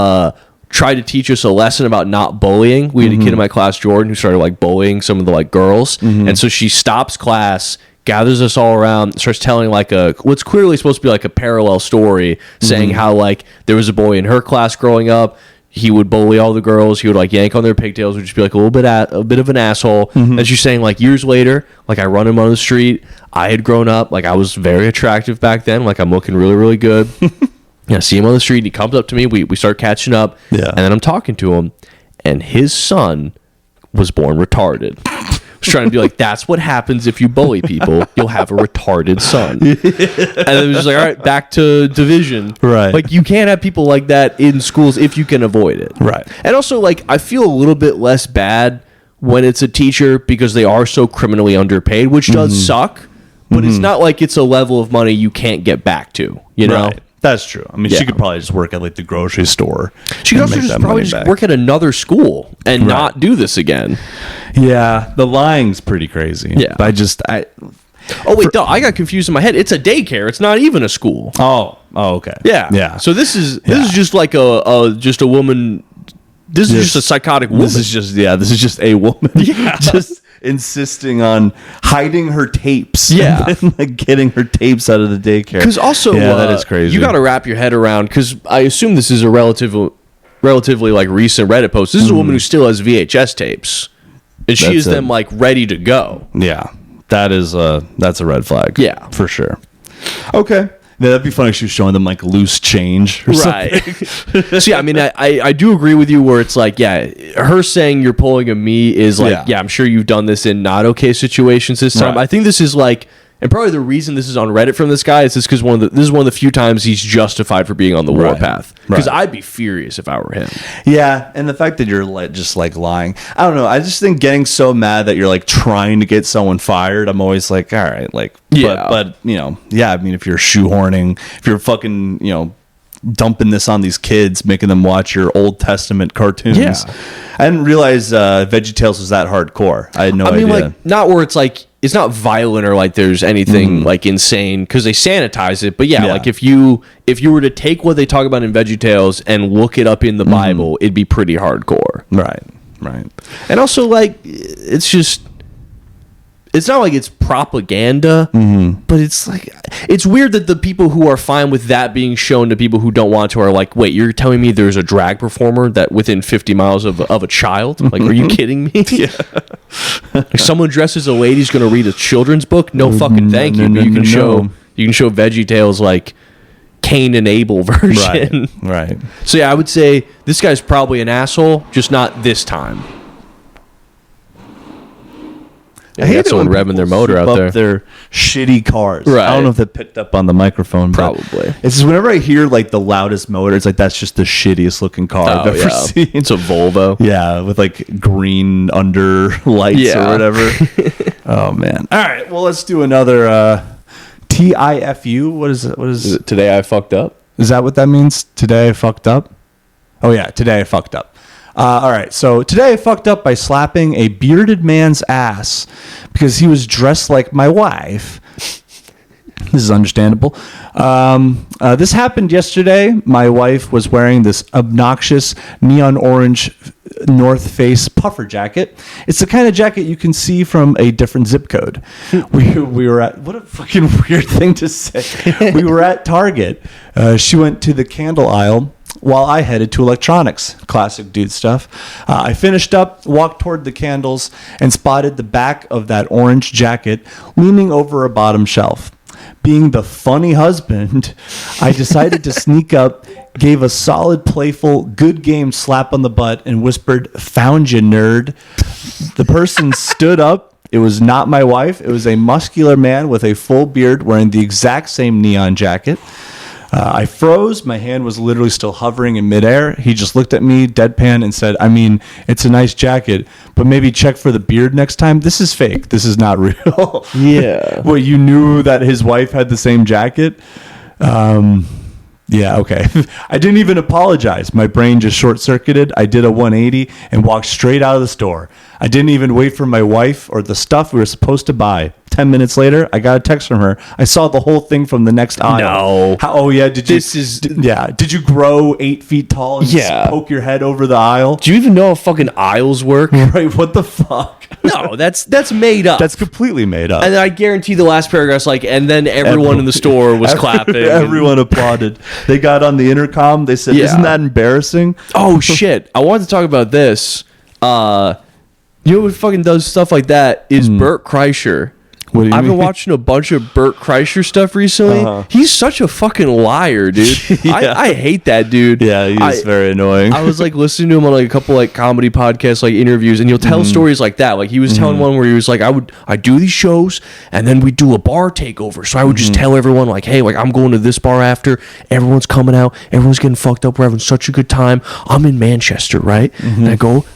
tried to teach us a lesson about not bullying. We had a kid in my class, Jordan, who started like bullying some of the like girls. And so she stops class, gathers us all around, starts telling like what's clearly supposed to be like a parallel story, saying how like there was a boy in her class growing up. He would bully all the girls. He would like yank on their pigtails, would just be like a bit of an asshole. And she's saying like years later, like I run him on the street. I had grown up, like I was very attractive back then. Like I'm looking really, really good. I see him on the street. And he comes up to me. We start catching up. Yeah. And then I'm talking to him, and his son was born retarded. I was trying to be like, that's what happens if you bully people. You'll have a retarded son. And it was just like, all right, back to division. Right. Like, you can't have people like that in schools if you can avoid it. Right. And also, like, I feel a little bit less bad when it's a teacher because they are so criminally underpaid, which does suck. But it's not like it's a level of money you can't get back to, you know? Right. That's true. I mean, she could probably just work at like the grocery store. She could also just probably just work at another school and not do this again. Yeah, the lying's pretty crazy. Yeah. But Oh wait, no, I got confused in my head. It's a daycare. It's not even a school. Oh, okay. Yeah, yeah. So this is just like a woman. This is just a psychotic woman. This is just a woman. Yeah. Just insisting on hiding her tapes. Yeah. And then, like, getting her tapes out of the daycare. Because also, that is crazy. You got to wrap your head around, because I assume this is a relatively like recent Reddit post. This is a woman who still has VHS tapes, and she has them like ready to go. Yeah, that's a red flag. Yeah, for sure. Okay. Yeah, that'd be funny if she was showing them like loose change or right. something. So yeah, I mean, I do agree with you where it's like, yeah, her saying you're pulling a me is like, yeah, I'm sure you've done this in not okay situations this time. Right. I think this is like, and probably the reason this is on Reddit from this guy is just because this is one of the few times he's justified for being on the warpath. Because I'd be furious if I were him. Yeah, and the fact that you're just like lying, I don't know. I just think getting so mad that you're like trying to get someone fired. I'm always like, all right, like, but you know, yeah. I mean, if you're shoehorning, if you're fucking, you know, dumping this on these kids, making them watch your Old Testament cartoons. Yeah. I didn't realize VeggieTales was that hardcore. I had no idea. Like, not where it's like, it's not violent or like there's anything like insane because they sanitize it. But yeah, like if you were to take what they talk about in VeggieTales and look it up in the Bible, it'd be pretty hardcore. Right. And also, like, it's just, it's not like it's propaganda, but it's like, it's weird that the people who are fine with that being shown to people who don't want to are like, wait, you're telling me there's a drag performer that within 50 miles of a child? Like, are you kidding me? Yeah. Like, someone dressed as a lady's going to read a children's book? No fucking thank you. But you can show VeggieTales like Cain and Abel version. Right. So yeah, I would say this guy's probably an asshole, just not this time. I hate someone revving their motor out there. Their shitty cars. Right. I don't know if that picked up on the microphone. Probably. It's just whenever I hear like the loudest motor, it's like that's just the shittiest looking car I've ever seen. It's a Volvo. Yeah, with like green under lights or whatever. Oh man. All right. Well, let's do another TIFU. What is it? Is it Today I Fucked Up? Is that what that means? Today I fucked up? Oh yeah, today I fucked up. All right, so today I fucked up by slapping a bearded man's ass because he was dressed like my wife. This is understandable. This happened yesterday. My wife was wearing this obnoxious neon orange North Face puffer jacket. It's the kind of jacket you can see from a different zip code. We were at, what a fucking weird thing to say. We were at Target. She went to the candle aisle while I headed to electronics. Classic dude stuff. I finished up, walked toward the candles, and spotted the back of that orange jacket leaning over a bottom shelf. Being the funny husband, I decided to sneak up, gave a solid, playful, good game slap on the butt, and whispered, "Found you, nerd." The person stood up. It was not my wife. It was a muscular man with a full beard wearing the exact same neon jacket. I froze. My hand was literally still hovering in midair. He just looked at me, deadpan, and said, "I mean, it's a nice jacket, but maybe check for the beard next time. This is fake. This is not real." Yeah. Well, you knew that his wife had the same jacket? Yeah, okay. I didn't even apologize. My brain just short-circuited. I did a 180 and walked straight out of the store. I didn't even wait for my wife or the stuff we were supposed to buy. 10 minutes later, I got a text from her. I saw the whole thing from the next aisle. No. Oh, yeah. Did you grow 8 feet tall and just poke your head over the aisle? Do you even know how fucking aisles work? Right. What the fuck? No, that's made up. That's completely made up. And I guarantee the last paragraph's like, and then everyone in the store was clapping. Everyone applauded. They got on the intercom. They said, "Isn't that embarrassing?" Oh, shit. I wanted to talk about this. You know what fucking does stuff like that is Bert Kreischer. What do you I've mean? been watching a bunch of Bert Kreischer stuff recently. He's such a fucking liar, dude. I hate that dude. Yeah, he's very annoying. I was like listening to him on like a couple like comedy podcasts, like interviews, and he'll tell stories like that. Like he was telling one where he was like, I do these shows and then we do a bar takeover. So I would just tell everyone like, hey, like I'm going to this bar after. Everyone's coming out. Everyone's getting fucked up. We're having such a good time. I'm in Manchester, right? And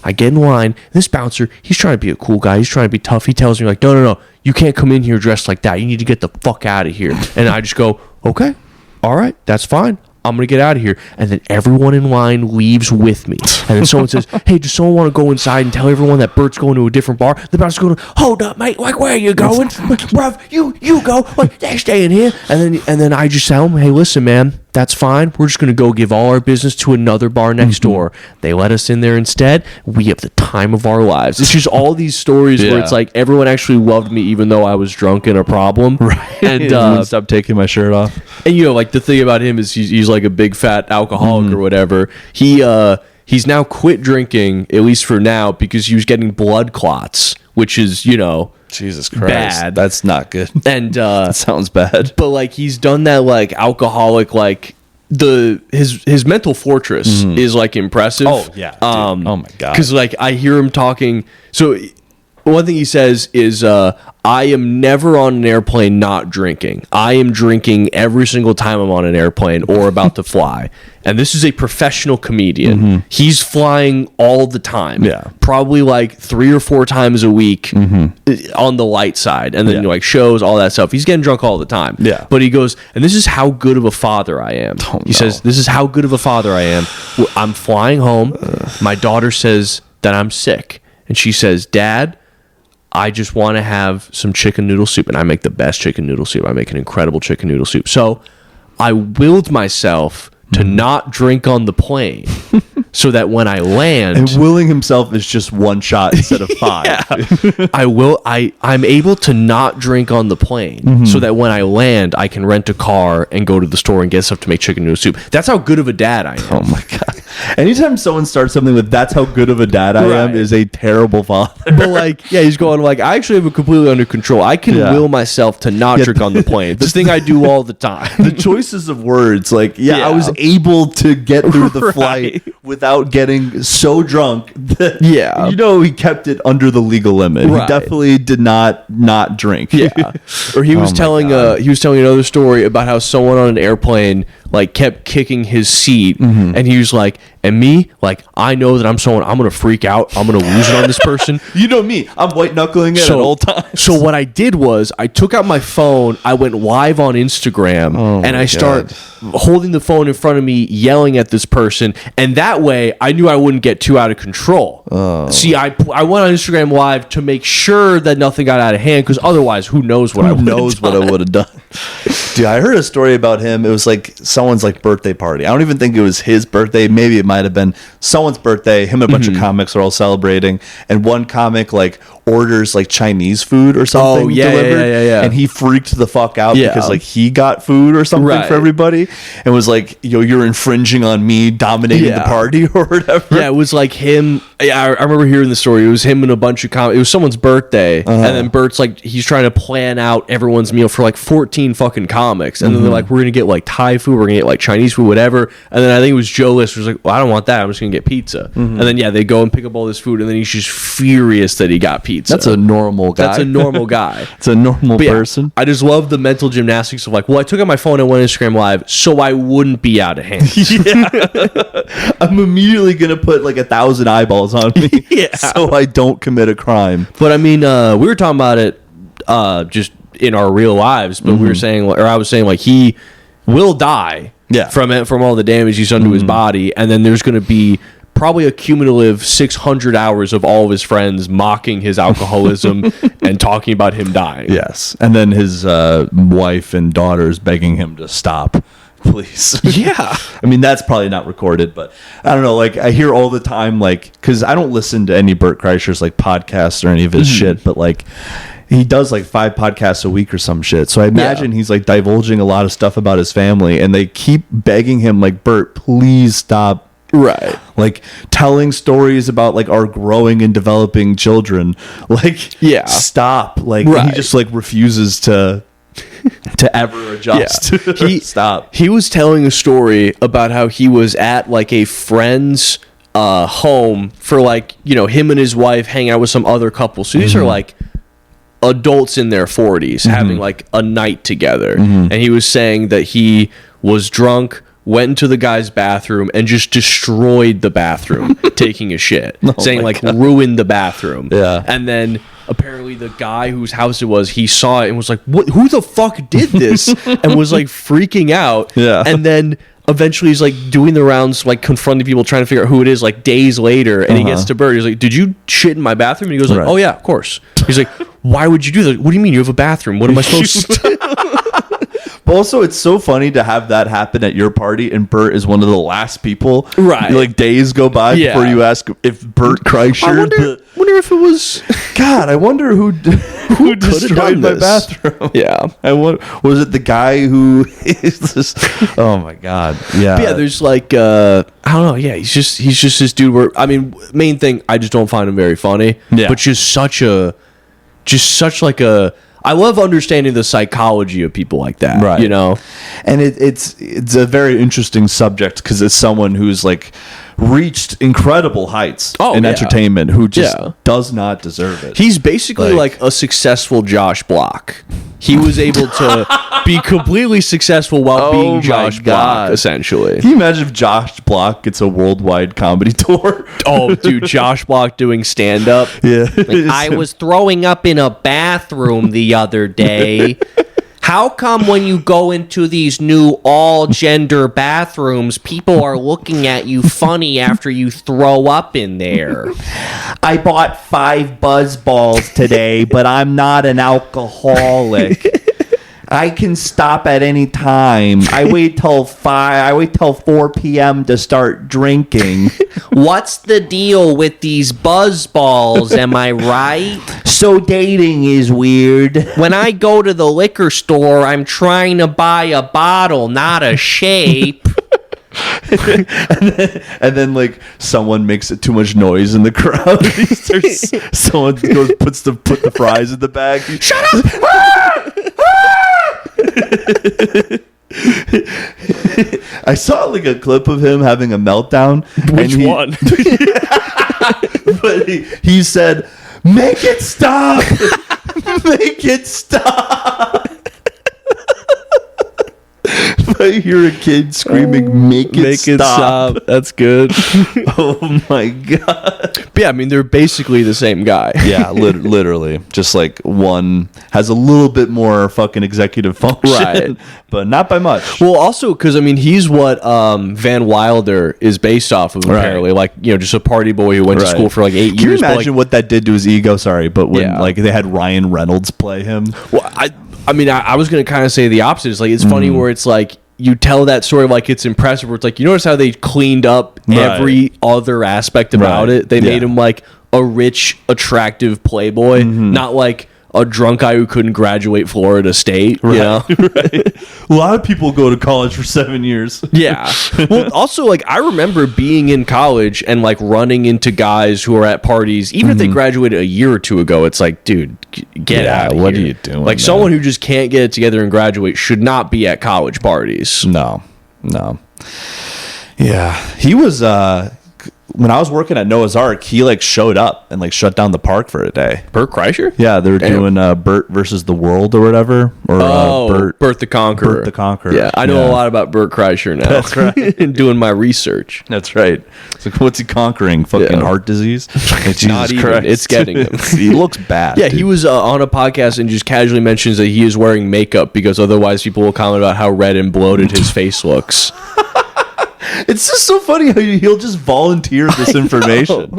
I get in line. This bouncer, he's trying to be a cool guy. He's trying to be tough. He tells me like, no. You can't come in here dressed like that. You need to get the fuck out of here. And I just go, okay, all right, that's fine. I'm going to get out of here. And then everyone in line leaves with me. And then someone says, hey, does someone want to go inside and tell everyone that Bert's going to a different bar? The bouncer's going, hold up, mate. Like, where are you going? Bruv, you go. Like, they stay in here. And then I just tell them, hey, listen, man, that's fine. We're just going to go give all our business to another bar next door. They let us in there instead. We have the time of our lives. It's just all these stories where it's like everyone actually loved me even though I was drunk and a problem. Right. And stop taking my shirt off. And you know, like the thing about him is he's like a big fat alcoholic or whatever. He's now quit drinking, at least for now, because he was getting blood clots, which is, you know, Jesus Christ, bad. That's not good. And that sounds bad. But like he's done that like alcoholic, like his mental fortress is like impressive. Oh yeah. Dude. Oh my God. Because like I hear him talking. So one thing he says is, I am never on an airplane not drinking. I am drinking every single time I'm on an airplane or about to fly. And this is a professional comedian. He's flying all the time. Yeah. Probably like 3 or 4 times a week on the light side. And then you know, like shows, all that stuff. He's getting drunk all the time. Yeah. But he goes, and this is how good of a father I am. He says, this is how good of a father I am. I'm flying home. My daughter says that I'm sick. And she says, Dad, I just want to have some chicken noodle soup. And I make the best chicken noodle soup. I make an incredible chicken noodle soup. So I willed myself to not drink on the plane. so that when I land, And willing himself is just one shot instead of 5. I'm able to not drink on the plane so that when I land, I can rent a car and go to the store and get stuff to make chicken noodle soup. That's how good of a dad I am. Oh my God. Anytime someone starts something with "that's how good of a dad I am" is a terrible father. But like, yeah, he's going like, I actually have it completely under control. I can will myself to not drink on the plane. This thing I do all the time. The choices of words, like, I was able to get through the flight without getting so drunk that, he kept it under the legal limit. He definitely did not drink. Yeah. Or he was telling another story about how someone on an airplane like kept kicking his seat, and he was like, and me, like, I know that I'm gonna freak out, I'm gonna lose it on this person. You know me, I'm white knuckling it at all times. So what I did was I took out my phone, I went live on Instagram, and I start holding the phone in front of me, yelling at this person, and that way I knew I wouldn't get too out of control. See, I went on Instagram live to make sure that nothing got out of hand, because otherwise, who knows what I would have done. Dude, I heard a story about him. It was like someone's like birthday party. I don't even think it was his birthday. Maybe it might have been someone's birthday. Him and a bunch of comics are all celebrating, and one comic like orders like Chinese food or something delivered, and he freaked the fuck out because like he got food or something for everybody, and was like, you're infringing on me dominating the party or whatever. Yeah, it was like him. I remember hearing the story. It was him and a bunch of comics. It was someone's birthday, and then Bert's like, he's trying to plan out everyone's meal for like 14 fucking comics, and then they're like, we're gonna get like Thai food, we're gonna get like Chinese food, whatever. And then I think it was Joe List was like, well, I don't want that, I'm just gonna get pizza. And then they go and pick up all this food, and then he's just furious that he got pizza. That's a normal guy. That's a normal guy. It's a normal person. I just love the mental gymnastics of like, well, I took out my phone and went Instagram live so I wouldn't be out of hand. I'm immediately gonna put like 1,000 eyeballs on me so I don't commit a crime. But I mean, we were talking about it just in our real lives, but we were saying, or I was saying, like, he will die from all the damage he's done to his body, and then there's going to be probably a cumulative 600 hours of all of his friends mocking his alcoholism and talking about him dying. Yes, and then his wife and daughters begging him to stop. Please. Yeah. I mean, that's probably not recorded, but I don't know. Like, I hear all the time, like, because I don't listen to any Bert Kreischer's like podcasts or any of his shit, but like, he does like 5 podcasts a week or some shit. So I imagine he's like divulging a lot of stuff about his family, and they keep begging him, like, Bert, please stop. Right. Like, telling stories about like our growing and developing children. Like, stop. Like, he just like refuses to ever adjust. Stop. He was telling a story about how he was at like a friend's home for like, him and his wife hang out with some other couple. So these are like adults in their 40s having like a night together. And he was saying that he was drunk, went into the guy's bathroom and just destroyed the bathroom taking a shit, saying like ruined the bathroom. And then apparently the guy whose house it was, he saw it and was like, "What? Who the fuck did this?" and was like freaking out. And then eventually he's like doing the rounds, like confronting people, trying to figure out who it is, like days later. And he gets to Bert. He's like, "Did you shit in my bathroom?" And he goes like, "Oh yeah, of course." He's like, "Why would you do that?" "What do you mean? You have a bathroom. What am I supposed to do?" But also, it's so funny to have that happen at your party, and Bert is one of the last people. Right. Like, days go by before you ask if Bert Kreischer... I wonder if it was... God, I wonder who destroyed my bathroom. Yeah. Was it the guy who is this... Oh, my God. Yeah. But yeah, there's like... I don't know. Yeah, he's just this dude where... I mean, main thing, I just don't find him very funny. Yeah. But just such like a... I love understanding the psychology of people like that, right? And it's a very interesting subject because it's someone who's like reached incredible heights in entertainment who just does not deserve it. He's basically like a successful Josh Block. He was able to be completely successful while being Josh Block, essentially. Can you imagine if Josh Block gets a worldwide comedy tour? Oh, dude, Josh Block doing stand-up. Yeah. Like, I was throwing up in a bathroom the other day. How come when you go into these new all-gender bathrooms, people are looking at you funny after you throw up in there? I bought 5 Buzz Balls today, but I'm not an alcoholic. I can stop at any time. I wait till 4 p.m. to start drinking. What's the deal with these buzz balls? Am I right? So dating is weird. When I go to the liquor store, I'm trying to buy a bottle, not a shape. and then like someone makes it too much noise in the crowd. Someone puts the fries in the bag. Shut up! I saw like a clip of him having a meltdown. Which one? But he said, "Make it stop! Make it stop!" I hear a kid screaming, "Make it stop!" That's good. Oh my god! But yeah, I mean, they're basically the same guy. Yeah, literally, just like one has a little bit more fucking executive function, Right. but not by much. Well, also because I mean, he's what Van Wilder is based off of. Apparently, like just a party boy who went to school for like 8 years. Can you but, imagine what that did to his ego? Sorry, but when Yeah. like they had Ryan Reynolds play him. Well, I mean, I was going to kind of say the opposite. It's like, it's funny where it's like, you tell that story like it's impressive, where it's like, you notice how they cleaned up every other aspect about it? They made him like a rich, attractive playboy, not like a drunk guy who couldn't graduate Florida State, you know? Right. A lot of people go to college for 7 years. Yeah. Well, also, like, I remember being in college and, like, running into guys who are at parties, even if they graduated a year or two ago. It's like, dude, get out of here. what are you doing, Like, man? someone who just can't get it together and graduate should not be at college parties. No. Yeah. He was, when I was working at Noah's Ark, he like showed up and like shut down the park for a day. Bert Kreischer? Yeah, they were doing Bert versus the World or whatever. Or Bert the Conqueror. Bert the Conqueror. Yeah, I know a lot about Bert Kreischer now. That's right. And doing my research. That's right. It's like, what's he conquering? Fucking heart disease? Like, Jesus Not even. Christ. It's getting him. He looks bad. Yeah, dude. he was on a podcast and just casually mentions that he is wearing makeup because otherwise people will comment about how red and bloated his face looks. It's just so funny how he'll just volunteer this information.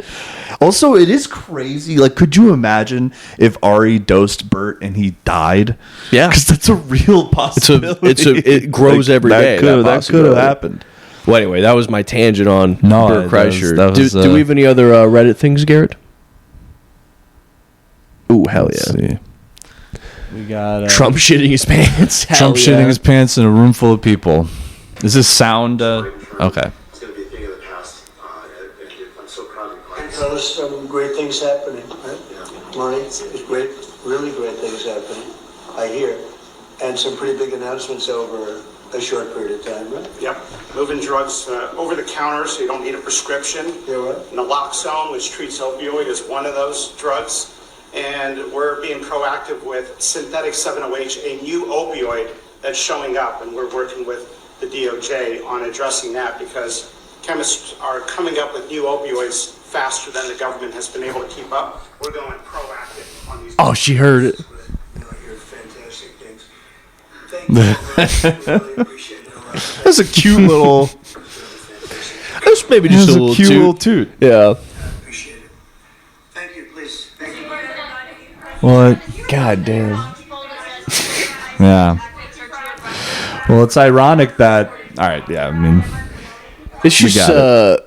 Also, it is crazy. Like, could you imagine if Ari dosed Bert and he died? Yeah. Because that's a real possibility. It grows every day. That could have happened. Well, anyway, that was my tangent on Bert Kreischer. that was, do we have any other Reddit things, Garrett? Ooh, hell yeah. Let's see. We got Trump shitting his pants. Trump shitting his pants in a room full of people. Is this sound? Okay. It's going to be a thing of the past. I'm so proud of you. There's some great things happening, right? Yeah. Money, there's great, really great things happening, I hear. And some pretty big announcements over a short period of time, right? Yep, moving drugs over the counter so you don't need a prescription. Yeah, what? Naloxone, which treats opioid, is one of those drugs. And we're being proactive with synthetic 7-OH, a new opioid that's showing up, and we're working with the DOJ on addressing that because chemists are coming up with new opioids faster than the government has been able to keep up. We're going proactive on these. Oh, she heard it. You know, I hear fantastic things. Thank you. We really appreciate it a lot. That's a cute little. That's maybe just a little cute toot. little toot. Yeah. Appreciate it. Thank you, please. Thank you. What? God damn. Yeah. Well, it's ironic that. All right. Yeah. I mean. It's just got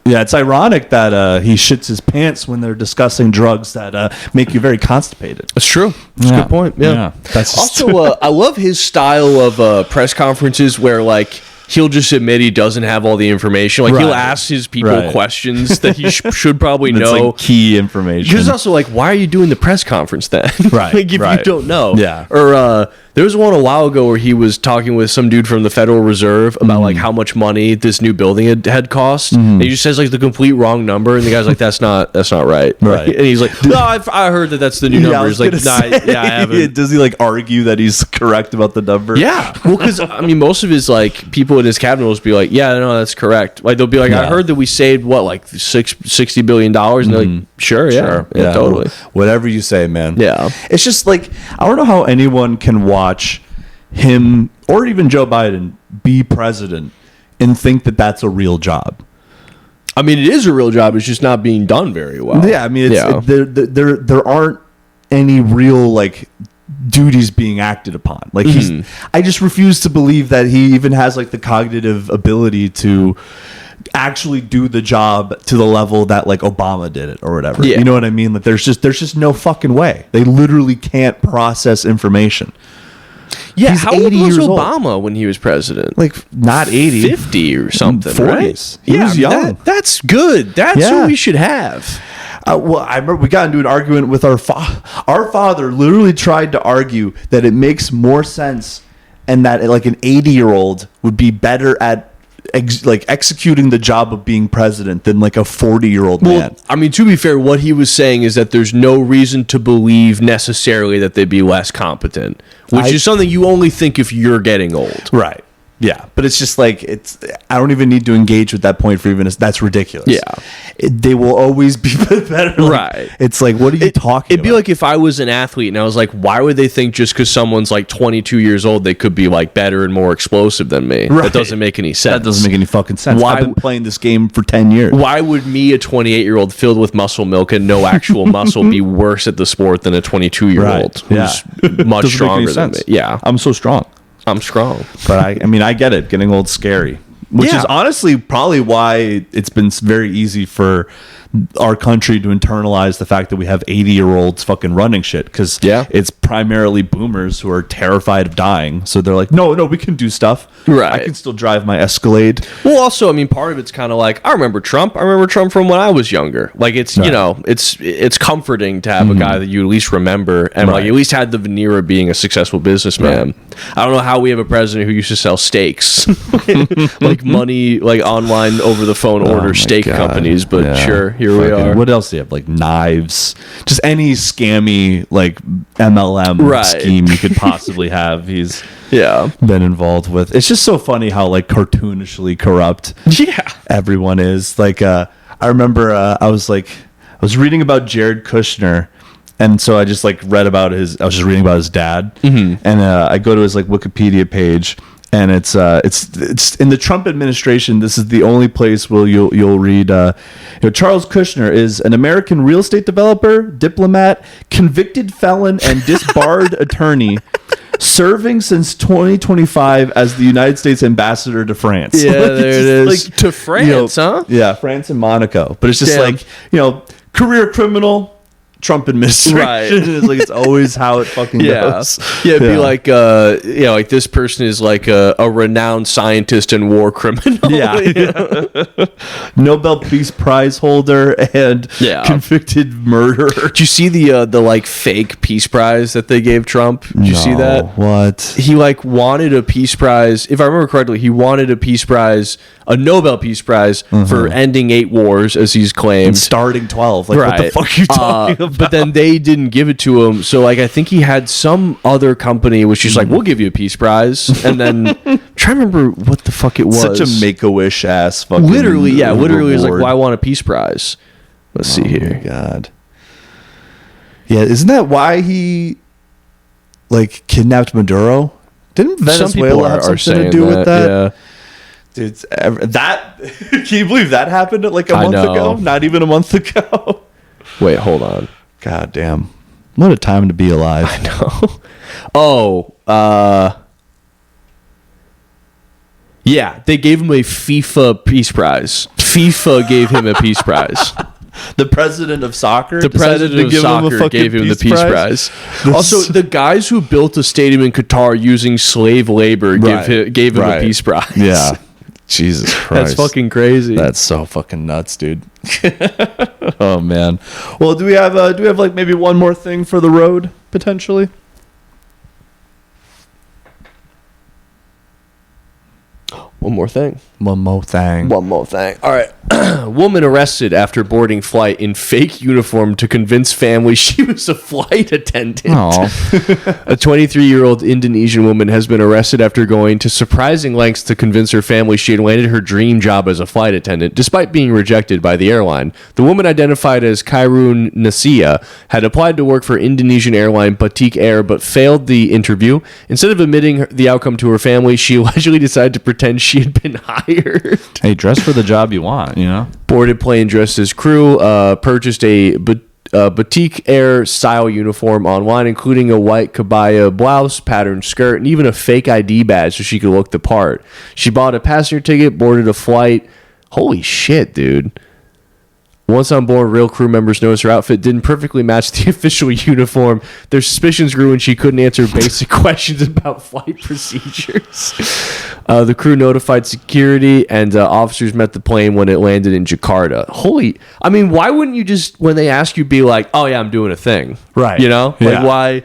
Yeah, it's ironic that he shits his pants when they're discussing drugs that make you very constipated. It's true. That's a good point. Yeah. That's just Also, I love his style of press conferences where, like, he'll just admit he doesn't have all the information. Like, he'll Right. ask his people Right. questions that he should probably it's know. like key information. Because also, like, why are you doing the press conference then? Right, Like, if right. you don't know. Yeah. Or there was one a while ago where he was talking with some dude from the Federal Reserve about, like, how much money this new building had cost. And he just says, like, the complete wrong number. And the guy's like, that's not right. Right. And he's like, no, I heard that that's the new number. He's like, nah, I haven't. Does he like argue that he's correct about the number? Yeah, well, because I mean, most of his like people in his cabinet will just be like, "Yeah, no, that's correct." Like they'll be like, "I heard that we saved what, like $60 billion," and they're like, "Sure, yeah, yeah, totally, Whatever you say, man." yeah." It's just like I don't know how anyone can watch him or even Joe Biden be president and think that that's a real job. I mean, it is a real job. It's just not being done very well. Yeah, I mean, there aren't any real like duties being acted upon. Like I just refuse to believe that he even has like the cognitive ability to actually do the job to the level that like Obama did it or whatever. Yeah. You know what I mean? Like there's just no fucking way. They literally can't process information. Yeah, He's how old 80 was years old. Obama when he was president? Like not 80, 50 or something, 40s. right? He was young. That's good. That's Yeah. what we should have. Well, I remember we got into an argument with our father. Literally tried to argue that it makes more sense, and that like an 80-year-old would be better at executing the job of being president than like a 40-year-old man. Well, I mean, to be fair, what he was saying is that there's no reason to believe necessarily that they'd be less competent, which is something you only think if you're getting old. Right. Yeah, but it's just like I don't even need to engage with that point for even that's ridiculous. Yeah, they will always be better. Like, right. It's like, what are you talking? It'd be like if I was an athlete and I was like, why would they think just because someone's like 22 years old they could be like better and more explosive than me? Right. That doesn't make any sense. That doesn't make any fucking sense. Why- I've been playing this game for 10 years. Why would me, a 28-year-old filled with muscle milk and no actual muscle, be worse at the sport than a 22-year-old who's much Doesn't make any stronger than me? sense. Yeah, I'm so strong. I'm strong. But I mean, I get it. Getting old's scary, which Yeah. is honestly probably why it's been very easy for our country to internalize the fact that we have 80-year-olds fucking running shit, because it's primarily boomers who are terrified of dying. So they're like, no, we can do stuff. Right. I can still drive my Escalade. Well, also, I mean, part of it's kind of like I remember Trump from when I was younger. Like it's you know, it's comforting to have a guy that you at least remember and like at least had the veneer of being a successful businessman. I don't know how we have a president who used to sell steaks, like money, like online over the phone order steak companies. But sure, here we are. What else do you have? Like knives, just any scammy like MLM scheme you could possibly have. He's been involved with. It's just so funny how like cartoonishly corrupt everyone is. Like I remember I was reading about Jared Kushner, and so I just like read about I was just reading about his dad, and I go to his like Wikipedia page, and it's in the Trump administration. This is the only place where you'll read. Charles Kushner is an American real estate developer, diplomat, convicted felon, and disbarred attorney, serving since 2025 as the United States ambassador to France. Yeah, there it is. Like, to France, huh? Yeah, France and Monaco. But it's just like, career criminal. Trump administration. Right. It's like it's always how it fucking goes. Yeah, it'd be like like this person is like a renowned scientist and war criminal. Nobel Peace Prize holder and convicted murderer. Did you see the like fake Peace Prize that they gave Trump? Did you see that? What? He like wanted a Peace Prize. If I remember correctly, he wanted a Peace Prize, a Nobel Peace Prize for ending 8 wars, as he's claimed, and starting 12. Like what the fuck are you talking about? But then they didn't give it to him. So like I think he had some other company which is like, we'll give you a Peace Prize. And then I'm trying to remember what the fuck it was. Such a Make-A-Wish ass fucking literally is like, reward. well, I want a Peace Prize. Let's see here. Oh my God. Yeah, isn't that why he like kidnapped Maduro? Didn't Venezuela have something to do with that? Yeah. Dude, that can you believe that happened like a month ago? Not even a month ago. Wait, hold on. God damn. What a time to be alive. I know. Yeah, they gave him a FIFA Peace Prize. FIFA gave him a Peace Prize. The president of soccer? The president of soccer gave him the Peace Prize. Also, the guys who built a stadium in Qatar using slave labor gave him a Peace Prize. Yeah. Jesus Christ. That's fucking crazy. That's so fucking nuts, dude. Oh man. Well, do we have like maybe one more thing for the road potentially? One more thing. One more thing. All right. Woman arrested after boarding flight in fake uniform to convince family she was a flight attendant. A 23-year-old Indonesian woman has been arrested after going to surprising lengths to convince her family she had landed her dream job as a flight attendant, despite being rejected by the airline. The woman, identified as Khairun Nasia, had applied to work for Indonesian airline Batik Air but failed the interview. Instead of admitting the outcome to her family, she allegedly decided to pretend she had been hired. Hey, dress for the job you want, you know? Boarded plane dressed as crew, purchased a batik air style uniform online, including a white kabaya blouse, patterned skirt, and even a fake ID badge so she could look the part. She bought a passenger ticket, boarded a flight. Holy shit, dude. Once on board, real crew members noticed her outfit didn't perfectly match the official uniform. Their suspicions grew when she couldn't answer basic questions about flight procedures. The crew notified security, and officers met the plane when it landed in Jakarta. I mean, why wouldn't you just, when they ask you, be like, oh yeah, I'm doing a thing? Right. You know? Yeah. Like, why...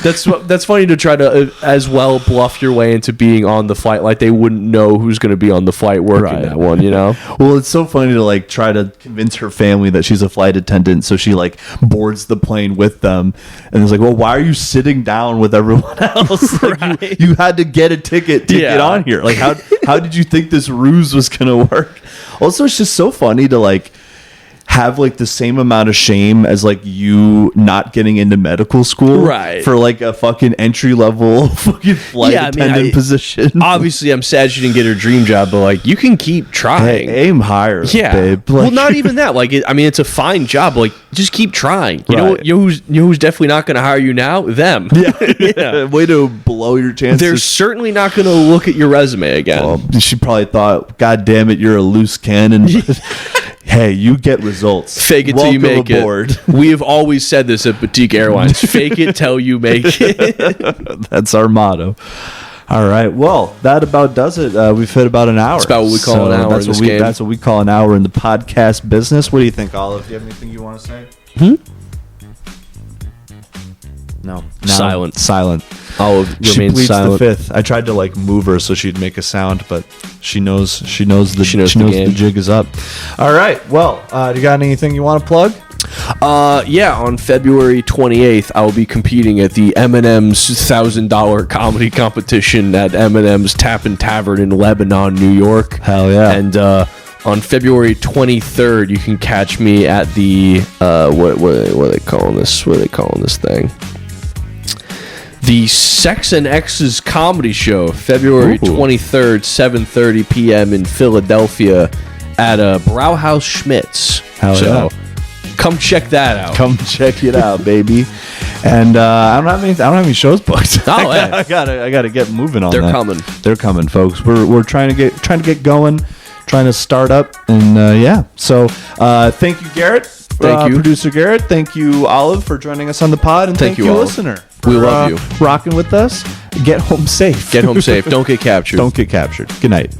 That's funny to try to as well bluff your way into being on the flight, like they wouldn't know who's going to be on the flight working that one, you know? Well, it's so funny to like try to convince her family that she's a flight attendant, so she like boards the plane with them, and it's like, well, why are you sitting down with everyone else? Like, you had to get a ticket to get on here. Like, how did you think this ruse was gonna work? Also, it's just so funny to like have like the same amount of shame as like you not getting into medical school, right? For like a fucking entry level fucking flight attendant position. Obviously, I'm sad she didn't get her dream job, but like you can keep trying. Hey, aim higher, babe. Like, well, not even that. Like, it's a fine job. Like, just keep trying. You know who's definitely not going to hire you now? Them. Yeah. Way to blow your chances. They're certainly not going to look at your resume again. Well, she probably thought, God damn it, you're a loose cannon. Hey, you get results. Fake it till you make aboard. it. We have always said this at Boutique Airlines. Fake it till you make it. That's our motto. All right. Well, that about does it. We've hit about an hour. That's about what we call an hour in this game. That's what we call an hour in the podcast business. What do you think, Olive? Do you have anything you want to say? No. Silent. Olive She remains pleads silent. the fifth. I tried to like move her so she'd make a sound, but she knows the game. jig is up. All right. Well, do you got anything you want to plug? Yeah, on February 28th, I will be competing at the M&M's $1,000 comedy competition at M&M's Tappan Tavern in Lebanon, New York. Hell yeah. And on February 23rd, you can catch me at the what are they calling this? What are they calling this thing? The Sex and X's comedy show, February 23rd, 7:30 p.m. in Philadelphia at Brauhaus Schmitz. Hell yeah. Come check that out. Come check it out, baby. And I don't have any shows booked. Oh, yeah. I gotta get moving on. They're coming. They're coming, folks. We're trying to get going, trying to start up, and yeah. So thank you, Garrett. Thank you, producer Garrett. Thank you, Olive, for joining us on the pod, and thank you, Olive. listener. We love you. Rocking with us. Get home safe. Get home safe. Don't get captured. Don't get captured. Good night.